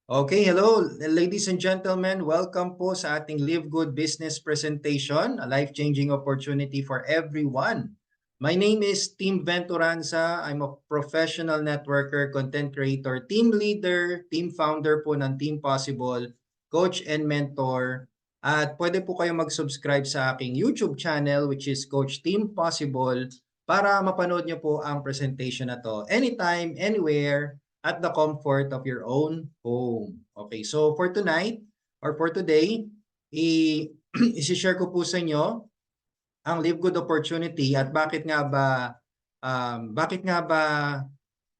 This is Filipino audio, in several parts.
Okay, hello ladies and gentlemen. Welcome po sa ating Live Good Business presentation, a life-changing opportunity for everyone. My name is Tim Venturanza. I'm a professional networker, content creator, team leader, team founder po ng Team Possible, coach and mentor. At pwede po kayo mag-subscribe sa aking YouTube channel which is Coach Team Possible para mapanood nyo po ang presentation na to anytime, anywhere, at the comfort of your own home. Okay, so for tonight or for today, i-share ko po sa inyo ang Live Good opportunity at bakit nga ba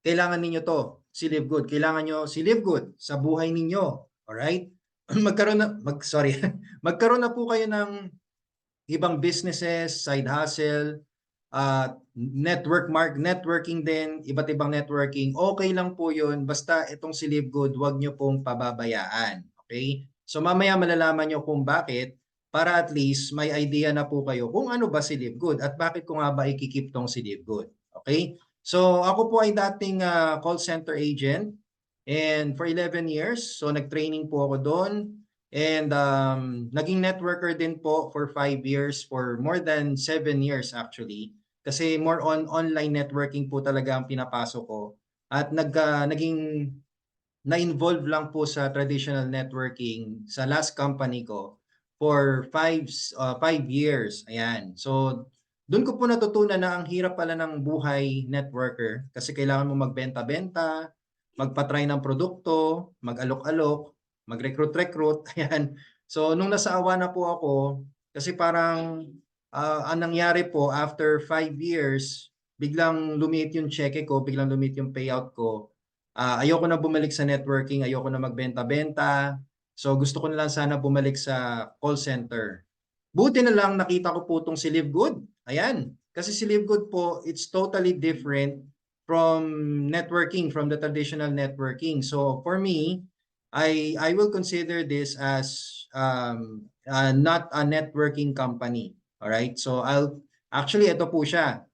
kailangan ninyo to, si Live Good. Kailangan nyo si Live Good sa buhay ninyo. Alright? Magkaroon na po kayo ng ibang businesses, side hustle, networking din, iba't ibang networking, okay lang po yun. Basta itong si Live Good, huwag nyo pong pababayaan. Okay? So mamaya malalaman nyo kung bakit, para at least may idea na po kayo kung ano ba si Live Good at bakit ko nga ba ikikip tong si Live Good. Okay? So ako po ay dating call center agent and for 11 years. So nag-training po ako doon. And naging networker din po for 5 years, for more than 7 years actually. Kasi more on online networking po talaga ang pinapasok ko. At naging na-involve lang po sa traditional networking sa last company ko for 5 years. Ayan. So, doon ko po natutunan na ang hirap pala ng buhay networker kasi kailangan mo magbenta-benta, magpa-try ng produkto, mag-alok-alok, mag-recruit-recruit. Ayan. So, nung nasaawa na po ako, kasi parang ang nangyari po after 5 years, biglang lumiit yung cheque ko, biglang lumiit yung payout ko. Ayoko na bumalik sa networking, ayoko na magbenta-benta. So gusto ko na lang sana bumalik sa call center. Buti na lang nakita ko po itong si Live Good. Ayan. Kasi si Live Good po, it's totally different from networking, from the traditional networking. So for me, I will consider this as not a networking company. All right? So actually ito po siya.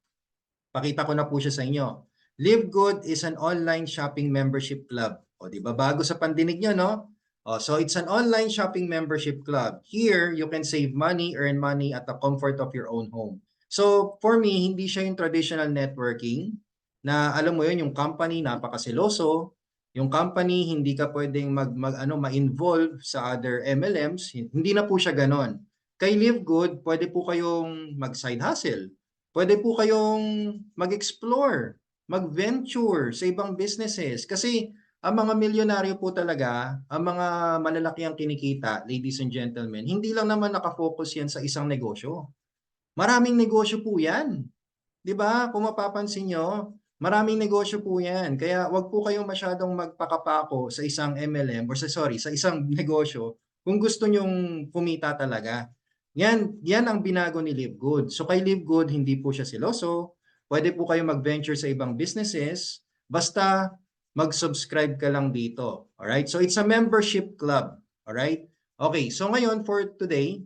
Pakita ko na po siya sa inyo. Live Good is an online shopping membership club. O, di ba? Bago sa pandinig nyo, no? O, so, it's an online shopping membership club. Here, you can save money, earn money at the comfort of your own home. So, for me, hindi siya yung traditional networking na alam mo yun, yung company napakasiloso, yung company hindi ka pwedeng ma-involve sa other MLMs, hindi na po siya ganon. Kay Live Good, pwede po kayong mag-side hustle. Pwede po kayong mag-explore, mag-venture sa ibang businesses. Kasi ang mga milyonaryo po talaga, ang mga malalaki ang kinikita, ladies and gentlemen, hindi lang naman nakafocus yan sa isang negosyo. Maraming negosyo po yan. 'Di ba? Kung mapapansin nyo, maraming negosyo po yan. Kaya wag po kayong masyadong magpakapako sa isang MLM or sa isang negosyo kung gusto nyong kumita talaga. Yan ang binago ni Live Good. So kay Live Good, hindi po siya siloso. Pwede po kayo mag-venture sa ibang businesses. Basta mag-subscribe ka lang dito. Alright? So it's a membership club. Alright? Okay, so ngayon for today,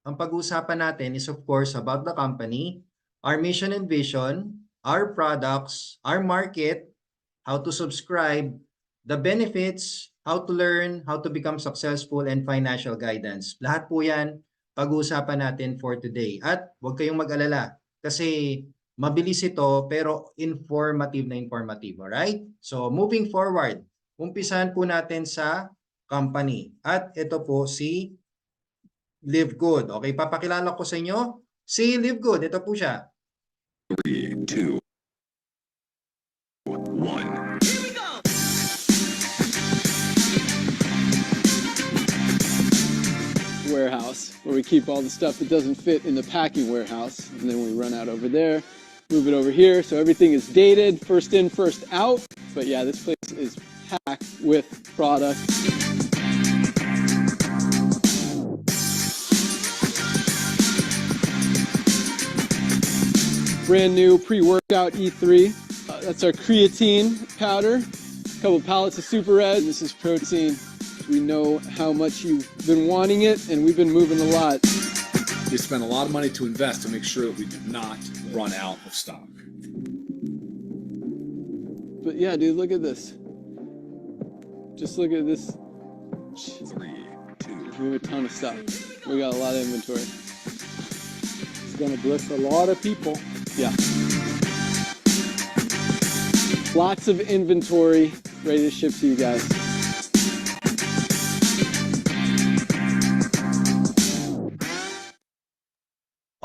ang pag-uusapan natin is of course about the company, our mission and vision, our products, our market, how to subscribe, the benefits, how to learn, how to become successful, and financial guidance. Lahat po yan pag-uusapan natin for today. At huwag kayong mag-alala kasi mabilis ito pero informative na informative. Alright? So moving forward, umpisahan po natin sa company. At ito po si Live Good. Okay, papakilala ko sa inyo si Live Good. Ito po siya. 3, 2, 1. Warehouse where we keep all the stuff that doesn't fit in the packing warehouse, and then we run out over there, move it over here, so everything is dated, first in, first out. But yeah, this place is packed with product. Brand new pre-workout E3. That's our creatine powder. A couple pallets of Super Red. This is protein. We know how much you've been wanting it, and we've been moving a lot. We spent a lot of money to invest to make sure that we did not run out of stock. But yeah, dude, look at this. Just look at this. 3, 2, We have a ton of stuff. We got a lot of inventory. It's gonna bless a lot of people. Yeah. Lots of inventory ready to ship to you guys.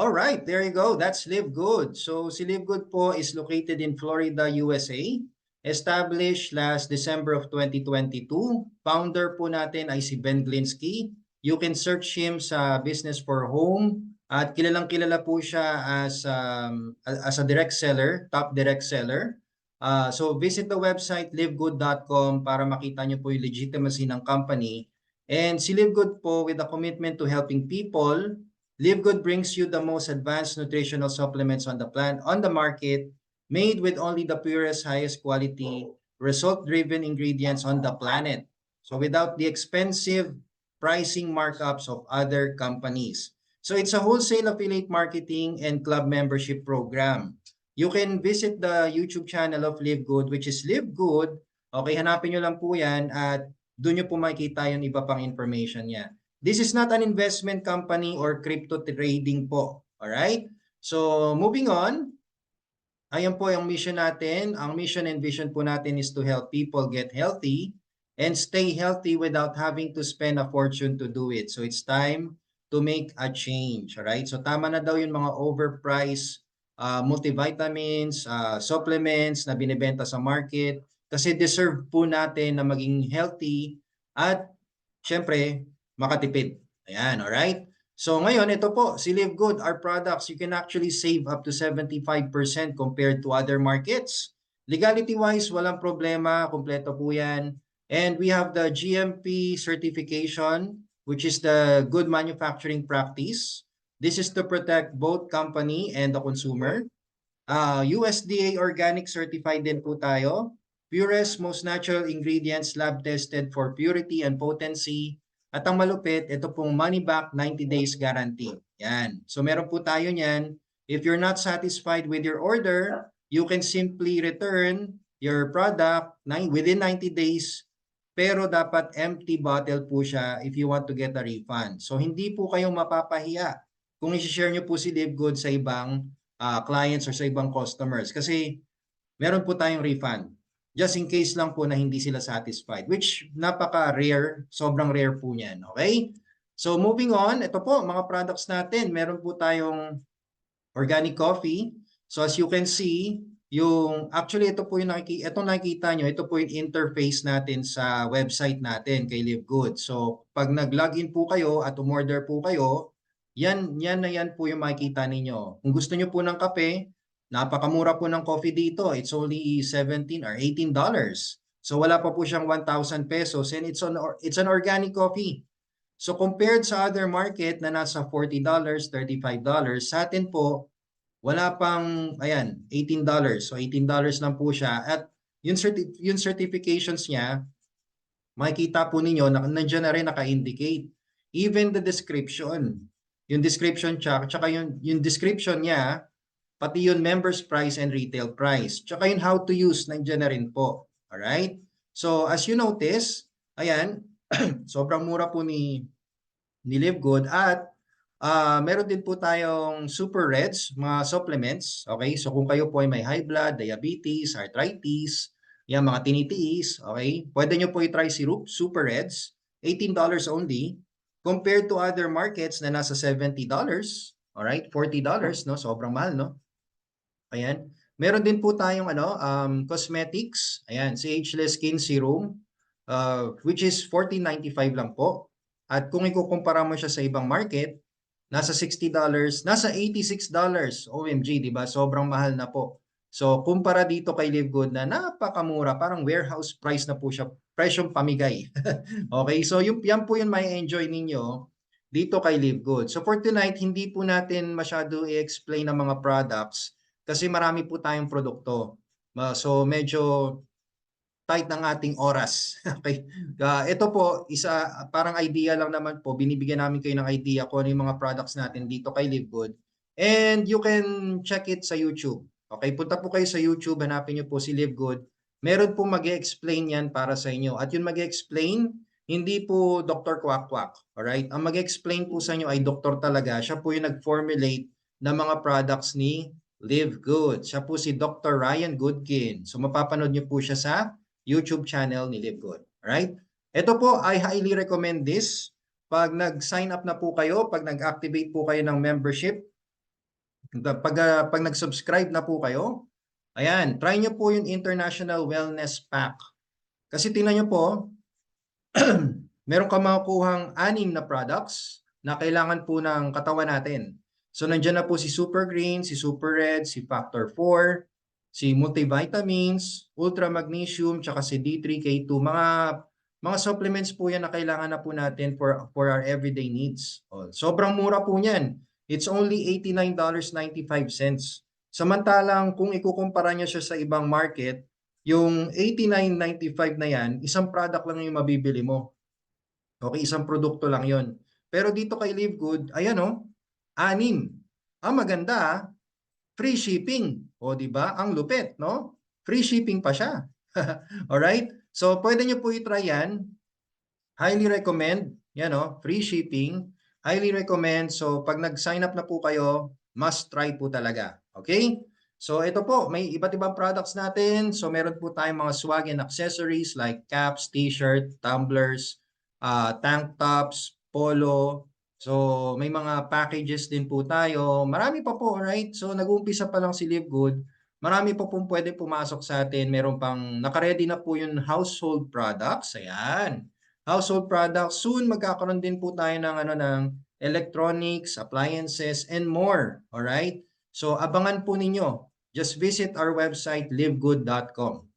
All right, there you go. That's Live Good. So si Live Good po is located in Florida, USA. Established last December of 2022. Founder po natin ay si Ben Glinsky. You can search him sa Business for Home at kilalang-kilala po siya as a direct seller, top direct seller. So visit the website livegood.com para makita niyo po yung legitimacy ng company. And si Live Good po, with a commitment to helping people, Live Good brings you the most advanced nutritional supplements on the market, made with only the purest, highest quality, result-driven ingredients on the planet. So without the expensive pricing markups of other companies. So it's a wholesale affiliate marketing and club membership program. You can visit the YouTube channel of Live Good, which is Live Good. Okay, hanapin nyo lang po yan at doon nyo po makikita yung iba pang information niya. This is not an investment company or crypto trading po. Alright? So moving on. Ayan po yung mission natin. Ang mission and vision po natin is to help people get healthy and stay healthy without having to spend a fortune to do it. So it's time to make a change. Alright? So tama na daw yung mga overpriced multivitamins, supplements na binibenta sa market kasi deserve po natin na maging healthy at syempre makatipid. Ayan, alright? So ngayon, ito po, si Live Good, our products, you can actually save up to 75% compared to other markets. Legality-wise, walang problema, kompleto po yan. And we have the GMP certification, which is the Good Manufacturing Practice. This is to protect both company and the consumer. USDA Organic Certified din po tayo. Purest, most natural ingredients, lab tested for purity and potency. At ang malupit, ito pong money back 90 days guarantee. Yan. So meron po tayo niyan. If you're not satisfied with your order, you can simply return your product within 90 days. Pero dapat empty bottle po siya if you want to get a refund. So hindi po kayo mapapahiya kung i-share nyo po si Live Good sa ibang clients or sa ibang customers. Kasi meron po tayong refund. Just in case lang po na hindi sila satisfied, which napaka-rare, sobrang rare po niyan, okay? So moving on, ito po, mga products natin, meron po tayong organic coffee. So as you can see, actually ito po yung nakikita nyo, ito po yung interface natin sa website natin kay Live Good. So pag nag-login po kayo at umorder po kayo, yan po yung makikita ninyo. Kung gusto nyo po ng kape, napakamura po ng coffee dito. It's only $17 or $18. So wala pa po siyang 1,000 pesos and it's an organic coffee. So compared sa other market na nasa $40, $35, sa atin po wala pang ayan, $18. So $18 lang po siya at yung certifications niya makikita po ninyo na nandiyan na rin naka-indicate. Even the description. Yung description tsaka yung description niya pati yung members price and retail price. Tsaka yung how to use, nandiyan na rin po. Alright? So, as you notice, ayan, sobrang mura po ni Live Good at meron din po tayong Super Reds, mga supplements. Okay? So, kung kayo po ay may high blood, diabetes, arthritis, yan, mga tinitiis, okay? Pwede nyo po i-try si Super Reds, $18 only, compared to other markets na nasa $70, alright? $40, no? Sobrang mahal, no? Ayan. Meron din po tayong cosmetics. Ayan, CH-less skin serum, which is $14.95 lang po. At kung ikukumpara mo siya sa ibang market, nasa $60, nasa $86. OMG, di ba? Sobrang mahal na po. So, kumpara dito kay Live Good na napakamura, parang warehouse price na po siya, presyong pamigay. Okay, so yan po yung may enjoy ninyo dito kay Live Good. So, for tonight, hindi po natin masyado i-explain ang mga products kasi marami po tayong produkto. So medyo tight ng ating oras. Okay. Ito po, parang idea lang naman po. Binibigyan namin kayo ng idea kung ano yung mga products natin dito kay Live Good. And you can check it sa YouTube. Okay, punta po kayo sa YouTube, hanapin niyo po si Live Good. meron po mag-explain yan para sa inyo. At yung mag-explain, hindi po Dr. Kwak Kwak. Alright? Ang mag-explain po sa inyo ay doktor talaga. Siya po yung nag-formulate ng mga products ni Live Good. Siya po si Dr. Ryan Goodkin. So mapapanood niyo po siya sa YouTube channel ni Live Good. Alright? Ito po, I highly recommend this. Pag nag-sign up na po kayo, pag nag-activate po kayo ng membership, pag nag-subscribe na po kayo, ayan, try nyo po yung International Wellness Pack. Kasi tingnan nyo po, meron ka makukuhang 6 na products na kailangan po ng katawan natin. So nandiyan na po si Super Green, si Super Red, si Factor 4, si multivitamins, ultra magnesium, tsaka si D3K2. Mga supplements po yan na kailangan na po natin for our everyday needs. Sobrang mura po niyan. It's only $89.95. Samantalang kung ikukumpara niyo siya sa ibang market, yung $89.95 na yan, isang product lang yung mabibili mo. Okay, isang produkto lang yon. Pero dito kay Live Good, ayan o, 6. Maganda, free shipping. O di ba? Ang lupit, no? Free shipping pa siya. Alright? So pwede nyo po i-try yan. Highly recommend. Yan o, free shipping. Highly recommend. So pag nag-sign up na po kayo, must try po talaga. Okay? So ito po, may iba't ibang products natin. So meron po tayong mga swag and accessories like caps, t-shirt, tumblers, tank tops, polo. So may mga packages din po tayo. Marami pa po, right? So nag-uumpisa pa lang si Live Good. Marami pa pong pwede pumasok sa atin. Meron pang nakaredy na po yung household products. Ayan. Household products. Soon magkakaroon din po tayo ng electronics, appliances, and more. Alright? So abangan po ninyo. Just visit our website livegood.com.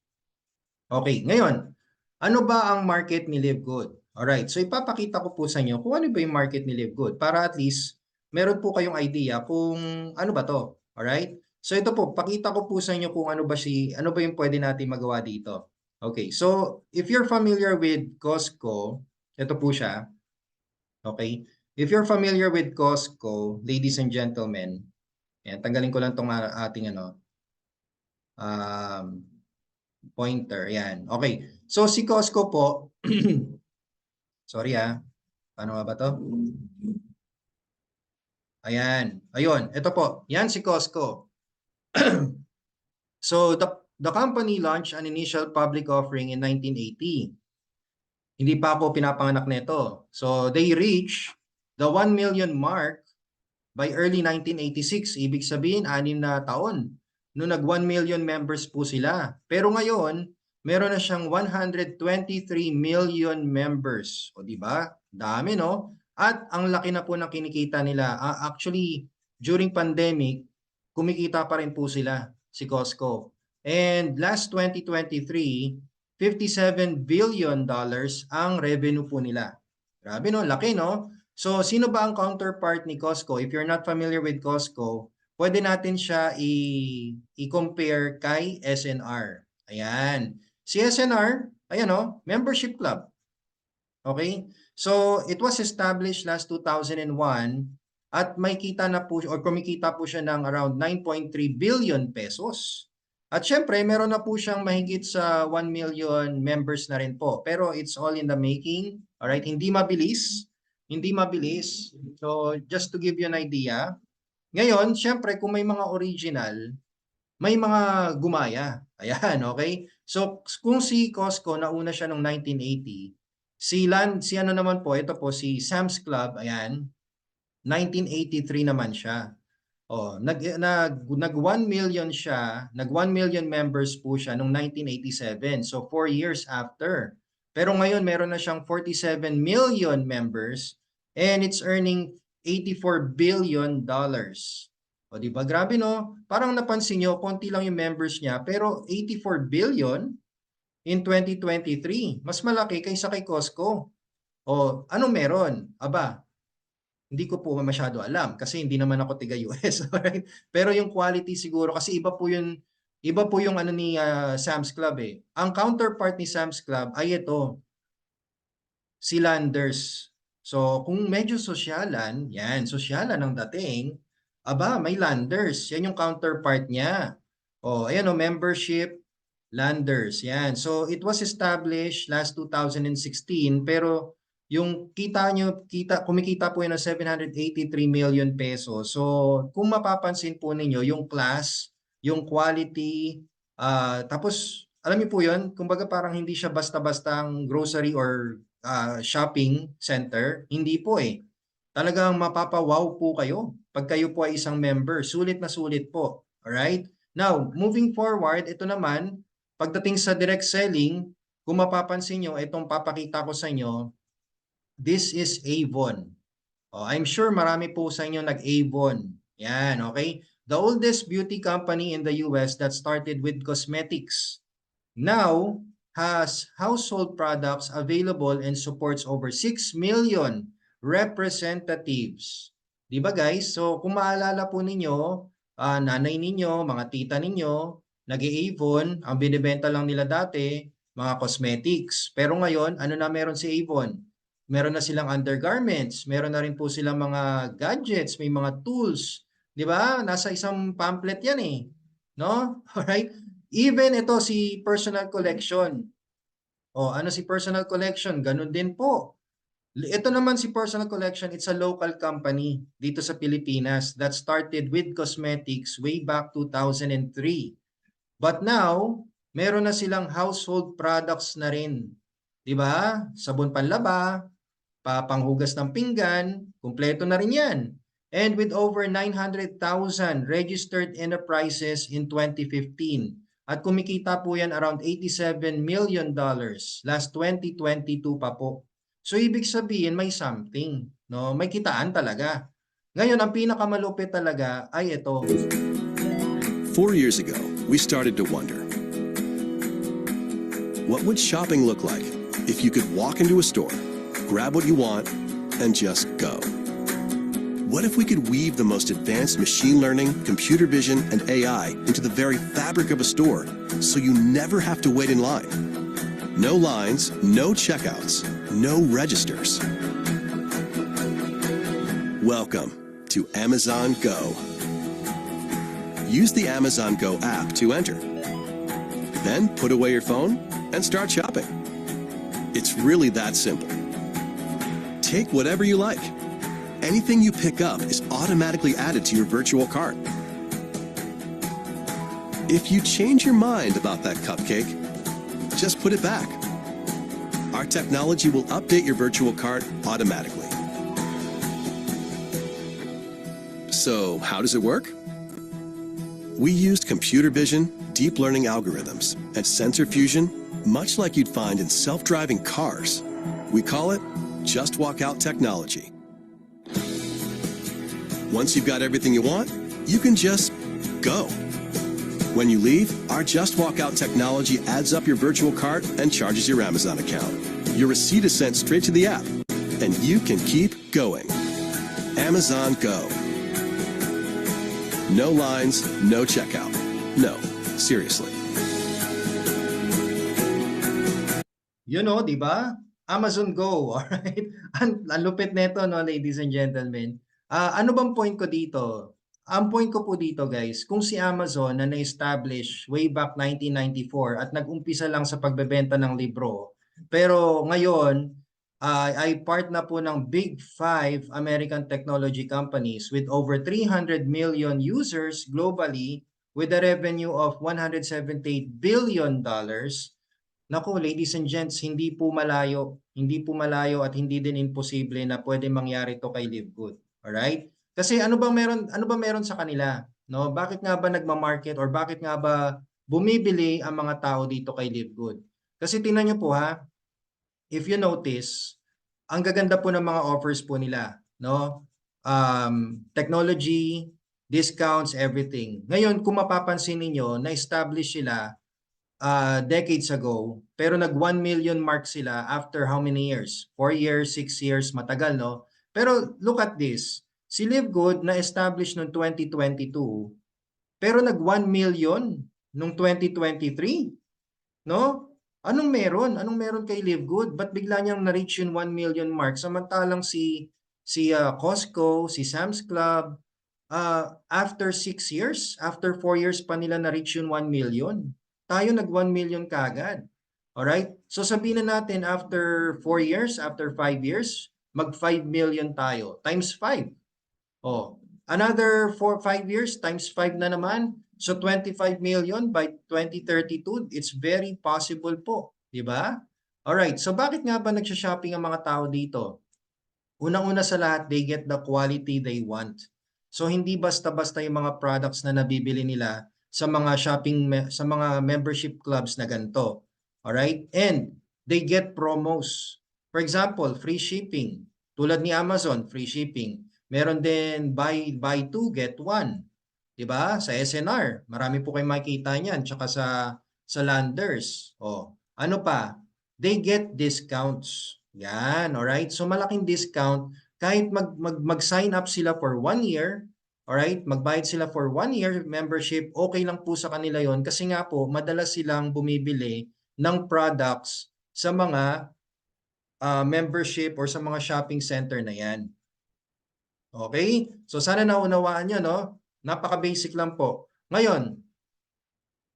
Okay, ngayon, ano ba ang market ni Live Good? Alright, so ipapakita ko po sa inyo kung ano ba yung market ni Live Good para at least meron po kayong idea kung ano ba to. Alright? So ito po, pakita ko po sa inyo kung ano ba yung pwede natin magawa dito. Okay, so if you're familiar with Costco, ito po siya. Okay? If you're familiar with Costco, ladies and gentlemen, yan, tanggalin ko lang tong ating pointer. Yan. Okay. So si Costco po, sorry paano nga ba to? Ayan. Ayun. Ito po. Yan si Costco. So the company launched an initial public offering in 1980. Hindi pa ako pinapanganak nito. So they reached the 1 million mark by early 1986. Ibig sabihin, 6 na taon. Noong nag 1 million members po sila. Pero ngayon, meron na siyang 123 million members. O di ba? Dami, no? At ang laki na po ng kinikita nila. Actually, during pandemic, kumikita pa rin po sila, si Costco. And last 2023, $57 billion ang revenue po nila. Grabe, no? Laki, no? So, sino ba ang counterpart ni Costco? If you're not familiar with Costco, pwede natin siya i-compare kay SNR. Ayan. Si SNR, ayan o, membership club. Okay? So, it was established last 2001 at may kita na po, or kumikita po siya ng around 9.3 billion pesos. At syempre, meron na po siyang mahigit sa 1 million members na rin po. Pero it's all in the making. Alright? Hindi mabilis. Hindi mabilis. So, just to give you an idea. Ngayon, syempre, kung may mga original, may mga gumaya. Ayan, okay? So, kung si Costco, nauna siya noong 1980, si ano naman po, ito po, si Sam's Club, ayan, 1983 naman siya. Oh, nag 1 million siya, nag 1 million members po siya noong 1987. So 4 years after. Pero ngayon meron na siyang 47 million members and it's earning $84 billion. O di ba? Grabe, no? Parang napansin nyo, konti lang yung members niya, pero 84 billion in 2023. Mas malaki kaysa kay Costco. O anong meron? Aba, hindi ko po masyado alam kasi hindi naman ako tiga US. Right? Pero yung quality siguro kasi iba po yung ano ni Sam's Club eh. Ang counterpart ni Sam's Club ay ito. Si Landers. So kung medyo sosyalan, yan, sosyalan ang dating, aba, may Landers. Yan yung counterpart niya. Oh, ayan o, membership, Landers, yan. So it was established last 2016 pero yung kumikita po yun ng 783 million pesos. So kung mapapansin po ninyo, yung class, yung quality, tapos alam niyo po yun, kumbaga parang hindi siya basta-bastang grocery or shopping center. Hindi po eh. Talagang mapapawaw po kayo pag kayo po ay isang member. Sulit na sulit po. Alright? Now, moving forward, ito naman, pagdating sa direct selling, kung mapapansin nyo, itong papakita ko sa inyo, this is Avon. Oh, I'm sure marami po sa inyo nag-Avon. Yan, okay? The oldest beauty company in the US that started with cosmetics now has household products available and supports over 6 million representatives. Di ba guys? So kung maalala po ninyo, nanay ninyo, mga tita ninyo, nag-Avon, ang binibenta lang nila dati, mga cosmetics. Pero ngayon, ano na meron si Avon? Meron na silang undergarments, meron na rin po silang mga gadgets, may mga tools. Di ba? Nasa isang pamphlet yan eh. No? Alright? Even ito si personal collection. O, ano si personal collection? Ganun din po. Ito naman si personal collection, it's a local company dito sa Pilipinas that started with cosmetics way back 2003. But now, meron na silang household products na rin. 'Di ba? Sabon panlaba, panghugas ng pinggan, kumpleto na rin 'yan. And with over 900,000 registered enterprises in 2015. At kumikita po yan around $87 million last 2022 pa po. So ibig sabihin may something, no? May kitaan talaga. Ngayon ang pinakamalupit talaga ay ito. 4 years ago, we started to wonder, what would shopping look like if you could walk into a store, grab what you want, and just go? What if we could weave the most advanced machine learning, computer vision, and AI into the very fabric of a store so you never have to wait in line? No lines, no checkouts, no registers. Welcome to Amazon Go. Use the Amazon Go app to enter. Then put away your phone and start shopping. It's really that simple. Take whatever you like. Anything you pick up is automatically added to your virtual cart. If you change your mind about that cupcake, just put it back. Our technology will update your virtual cart automatically. So, how does it work? We used computer vision, deep learning algorithms, and sensor fusion, much like you'd find in self-driving cars. We call it Just Walk Out technology. Once you've got everything you want, you can just go. When you leave, our Just Walk Out technology adds up your virtual cart and charges your Amazon account. Your receipt is sent straight to the app, and you can keep going. Amazon Go. No lines, no checkout. No, seriously. You know, di ba? Amazon Go, alright? Ang lupit nito, no, ladies and gentlemen. Ano bang point ko dito? Ang point ko po dito, guys, kung si Amazon na na-establish way back 1994 at nag-umpisa lang sa pagbebenta ng libro, pero ngayon ay part na po ng Big Five American technology companies with over 300 million users globally with a revenue of $178 billion. Naku, ladies and gents, hindi po malayo at hindi din imposible na pwede mangyari to kay Livegood. Alright? Kasi ano ba meron sa kanila? No? Bakit nga ba nagma-market or bakit nga ba bumibili ang mga tao dito kay Livegood? Kasi tingnan niyo po ha, if you notice, ang gaganda po ng mga offers po nila, no? Technology, discounts, everything. Ngayon, kung mapapansin niyo, na-establish sila decades ago, pero nag 1 million mark sila after how many years? 4 years, 6 years, matagal, no? Pero look at this. Si Livegood na-establish noong 2022, pero nag 1 million noong 2023. No? Anong meron? Anong meron kay Livegood? Ba't bigla niyang na-reach yung 1 million mark? Samantalang si Costco, si Sam's Club, after 6 years, after 4 years pa nila na-reach yung 1 million. tayo nag 1 million kagad. Alright? So sabihin na natin after 4 years, after 5 years, mag 5 million tayo times 5. Oh, another 5 years times 5 na naman. So 25 million by 2032, it's very possible po, 'di ba? Alright, so bakit nga ba nagsha-shopping ang mga tao dito? Unang-una sa lahat, they get the quality they want. So hindi basta-basta yung mga products na nabibili nila sa mga sa mga membership clubs na ganito. Alright? And they get promos. For example, free shipping. Tulad ni Amazon, free shipping. Meron din buy 2 get 1. 'Di ba? Sa SNR, marami po kayong makikita niyan, tsaka sa Landers. Oh, ano pa? They get discounts. Yan, alright? So malaking discount kahit mag-sign up sila for 1 year, alright? Magbayad sila for 1 year membership, okay lang po sa kanila 'yon kasi nga po madalas silang bumibili ng products sa mga membership or sa mga shopping center na 'yan. Okay? So sana naunawaan niyo, no? Napaka-basic lang po. Ngayon,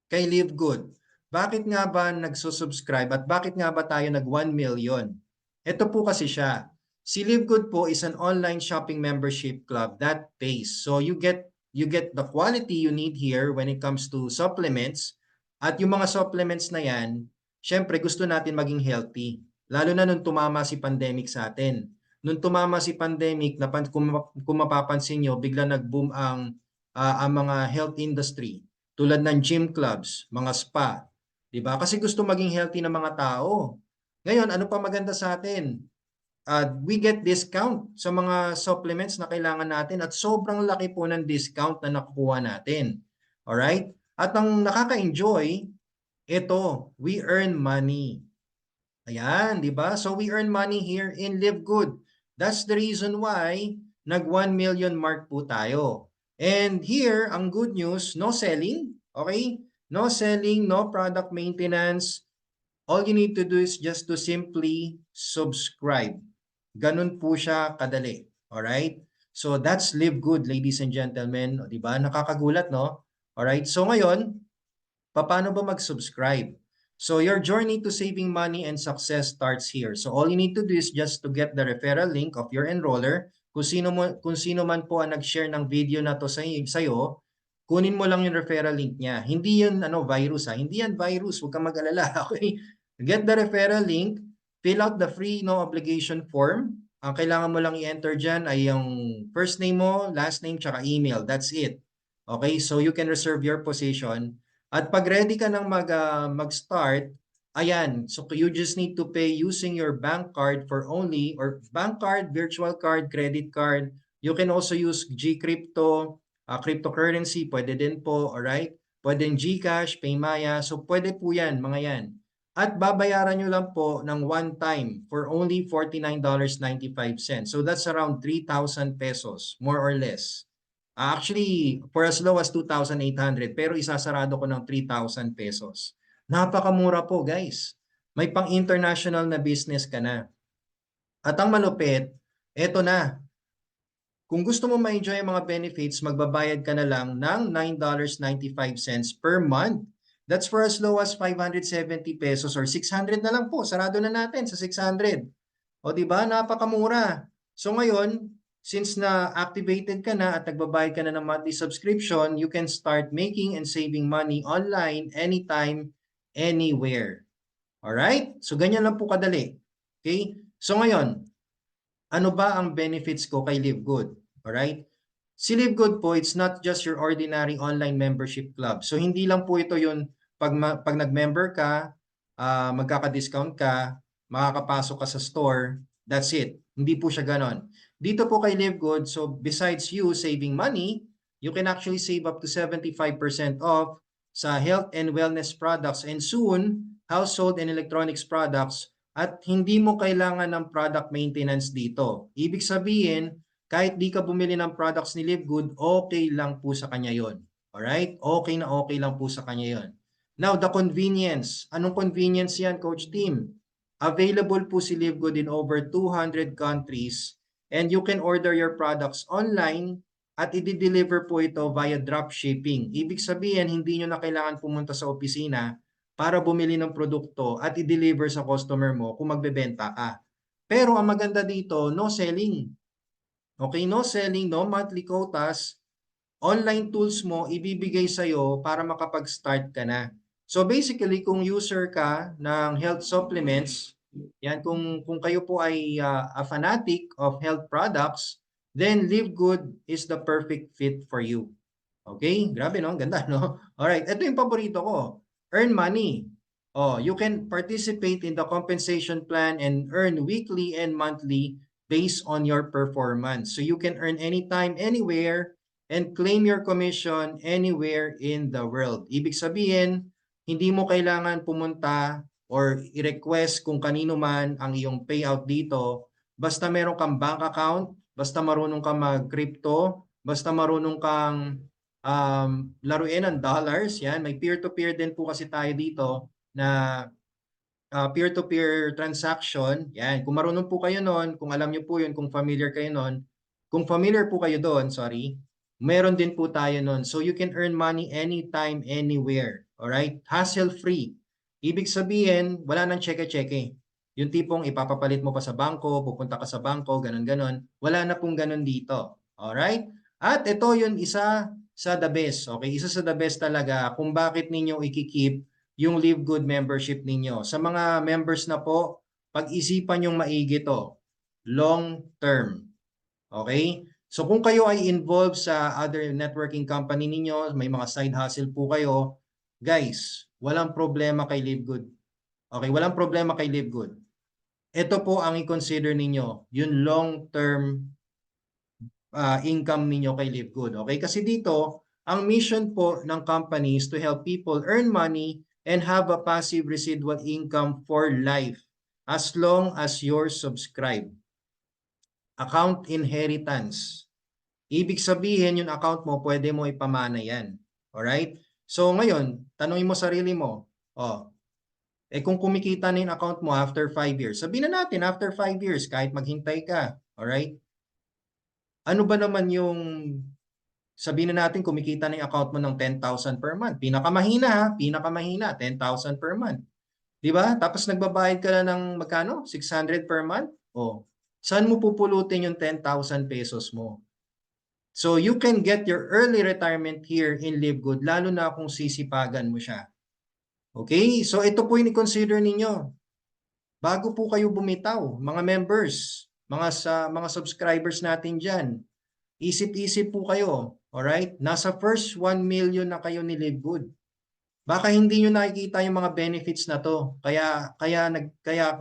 kay Live Good, bakit nga ba nagsusubscribe at bakit nga ba tayo nag 1 million? Ito po kasi siya. Si Live Good po is an online shopping membership club that pays. So you get the quality you need here when it comes to supplements. At yung mga supplements na yan, syempre gusto natin maging healthy. Lalo na nung tumama si pandemic sa atin. Nung tumama si pandemic, kung mapapansin nyo, bigla nag-boom ang mga health industry. Tulad ng gym clubs, mga spa. Diba? Kasi gusto maging healthy ng mga tao. Ngayon, ano pa maganda sa atin? We get discount sa mga supplements na kailangan natin at sobrang laki po ng discount na nakukuha natin. Alright? At ang nakaka-enjoy, ito, we earn money. Ayan, di ba? So we earn money here in Live Good. That's the reason why nag 1 million mark po tayo. And here, ang good news, no selling, okay? No selling, no product maintenance. All you need to do is just to simply subscribe. Ganun po siya kadali. Alright? So that's Live Good, ladies and gentlemen. O, diba? Nakakagulat, no? Alright? So ngayon, paano ba mag-subscribe? So your journey to saving money and success starts here. So all you need to do is just to get the referral link of your enroller. Kung sino man po ang nag-share ng video na to sa iyo, kunin mo lang yung referral link niya. Hindi yun virus ha. Hindi yan virus. Huwag kang mag-alala. Okay? Get the referral link. Fill out the free no obligation form. Ang kailangan mo lang i-enter dyan ay yung first name mo, last name, tsaka email. That's it. Okay? So you can reserve your position. At pag ready ka nang mag-start, ayan, so you just need to pay using your bank card or bank card, virtual card, credit card. You can also use GCrypto, cryptocurrency, pwede din po, alright? Pwede din GCash, Paymaya, so pwede po yan, mga yan. At babayaran nyo lang po ng one time for only $49.95. So that's around 3,000 pesos, more or less. Actually, for as low as 2,800 pero isasarado ko ng 3,000 pesos. Napakamura po guys. May pang-international na business ka na. At ang malupit, eto na. Kung gusto mo ma-enjoy ang mga benefits, magbabayad ka na lang ng $9.95 per month. That's for as low as 570 pesos or 600 na lang po. Sarado na natin sa 600. O diba? Napakamura. So ngayon, since na-activated ka na at nagbabayad ka na ng monthly subscription, you can start making and saving money online anytime, anywhere. Alright? So, ganyan lang po kadali. Okay? So, ngayon, ano ba ang benefits ko kay Live Good? Alright? Si Live Good po, it's not just your ordinary online membership club. So, hindi lang po ito yun, pag nag-member ka, magkaka-discount ka, makakapasok ka sa store, that's it. Hindi po siya ganon. Dito po kay Live Good, so besides you saving money, you can actually save up to 75% off sa health and wellness products and soon, household and electronics products at hindi mo kailangan ng product maintenance dito. Ibig sabihin, kahit di ka bumili ng products ni Live Good, okay lang po sa kanya yon. Alright? Okay na okay lang po sa kanya yon. Now, the convenience. Anong convenience yan, Coach Tim? Available po si Live Good in over 200 countries. And you can order your products online at i-deliver po ito via drop shipping. Ibig sabihin, hindi nyo na kailangan pumunta sa opisina para bumili ng produkto at i-deliver sa customer mo kung magbebenta ka. Pero ang maganda dito, no selling. Okay, no selling, no monthly quotas. Online tools mo ibibigay sa'yo para makapag-start ka na. So basically, kung user ka ng health supplements, yan, kung kayo po ay a fanatic of health products, then Live Good is the perfect fit for you. Okay? Grabe, no? Ganda, no? Alright, ito yung paborito ko. Earn money. Oh, you can participate in the compensation plan and earn weekly and monthly based on your performance. So you can earn anytime, anywhere, and claim your commission anywhere in the world. Ibig sabihin, hindi mo kailangan pumunta or i-request kung kanino man ang iyong payout dito. Basta meron kang bank account, basta marunong kang mag-crypto, basta marunong kang laruin ng dollars. Yan, may peer-to-peer din po kasi tayo dito na peer-to-peer transaction. Yan, kung marunong po kayo noon, kung alam niyo po yun, kung familiar kayo noon, kung familiar po kayo doon, sorry, meron din po tayo noon. So you can earn money anytime, anywhere. Alright? Hassle-free. Ibig sabihin, wala nang cheque-cheque. Yung tipong ipapapalit mo pa sa bangko, pupunta ka sa bangko, ganun-ganon. Wala na pong ganun dito. Alright? At ito yung isa sa the best. Okay? Isa sa the best talaga kung bakit ninyo ikikip yung Live Good membership ninyo. Sa mga members na po, pag-isipan yung maigi to. Long term. Okay? So kung kayo ay involved sa other networking company ninyo, may mga side hustle po kayo, guys, walang problema kay Live Good. Okay, walang problema kay Live Good. Ito po ang i-consider ninyo, yung long-term income ninyo kay Live Good. Okay, kasi dito, ang mission po ng company is to help people earn money and have a passive residual income for life as long as you're subscribed. Account inheritance. Ibig sabihin, yung account mo, pwede mo ipamana yan. Alright? So ngayon, tanungin mo sarili mo, kung kumikita na yung account mo after 5 years, sabihin na natin after 5 years, kahit maghintay ka, alright? Ano ba naman yung, sabihin na natin kumikita na yung account mo ng 10,000 per month. Pinakamahina ha, pinakamahina, 10,000 per month. Diba? Tapos nagbabayad ka na ng magkano? 600 per month? Saan mo pupulutin yung 10,000 pesos mo? So you can get your early retirement here in Live Good, lalo na kung sisipagan mo siya. Okay? So ito po yung i-consider ninyo. Bago po kayo bumitaw, mga members, mga subscribers natin dyan, isip-isip po kayo. Alright? Nasa first 1 million na kayo ni Live Good. Baka hindi nyo nakikita yung mga benefits na to. Kaya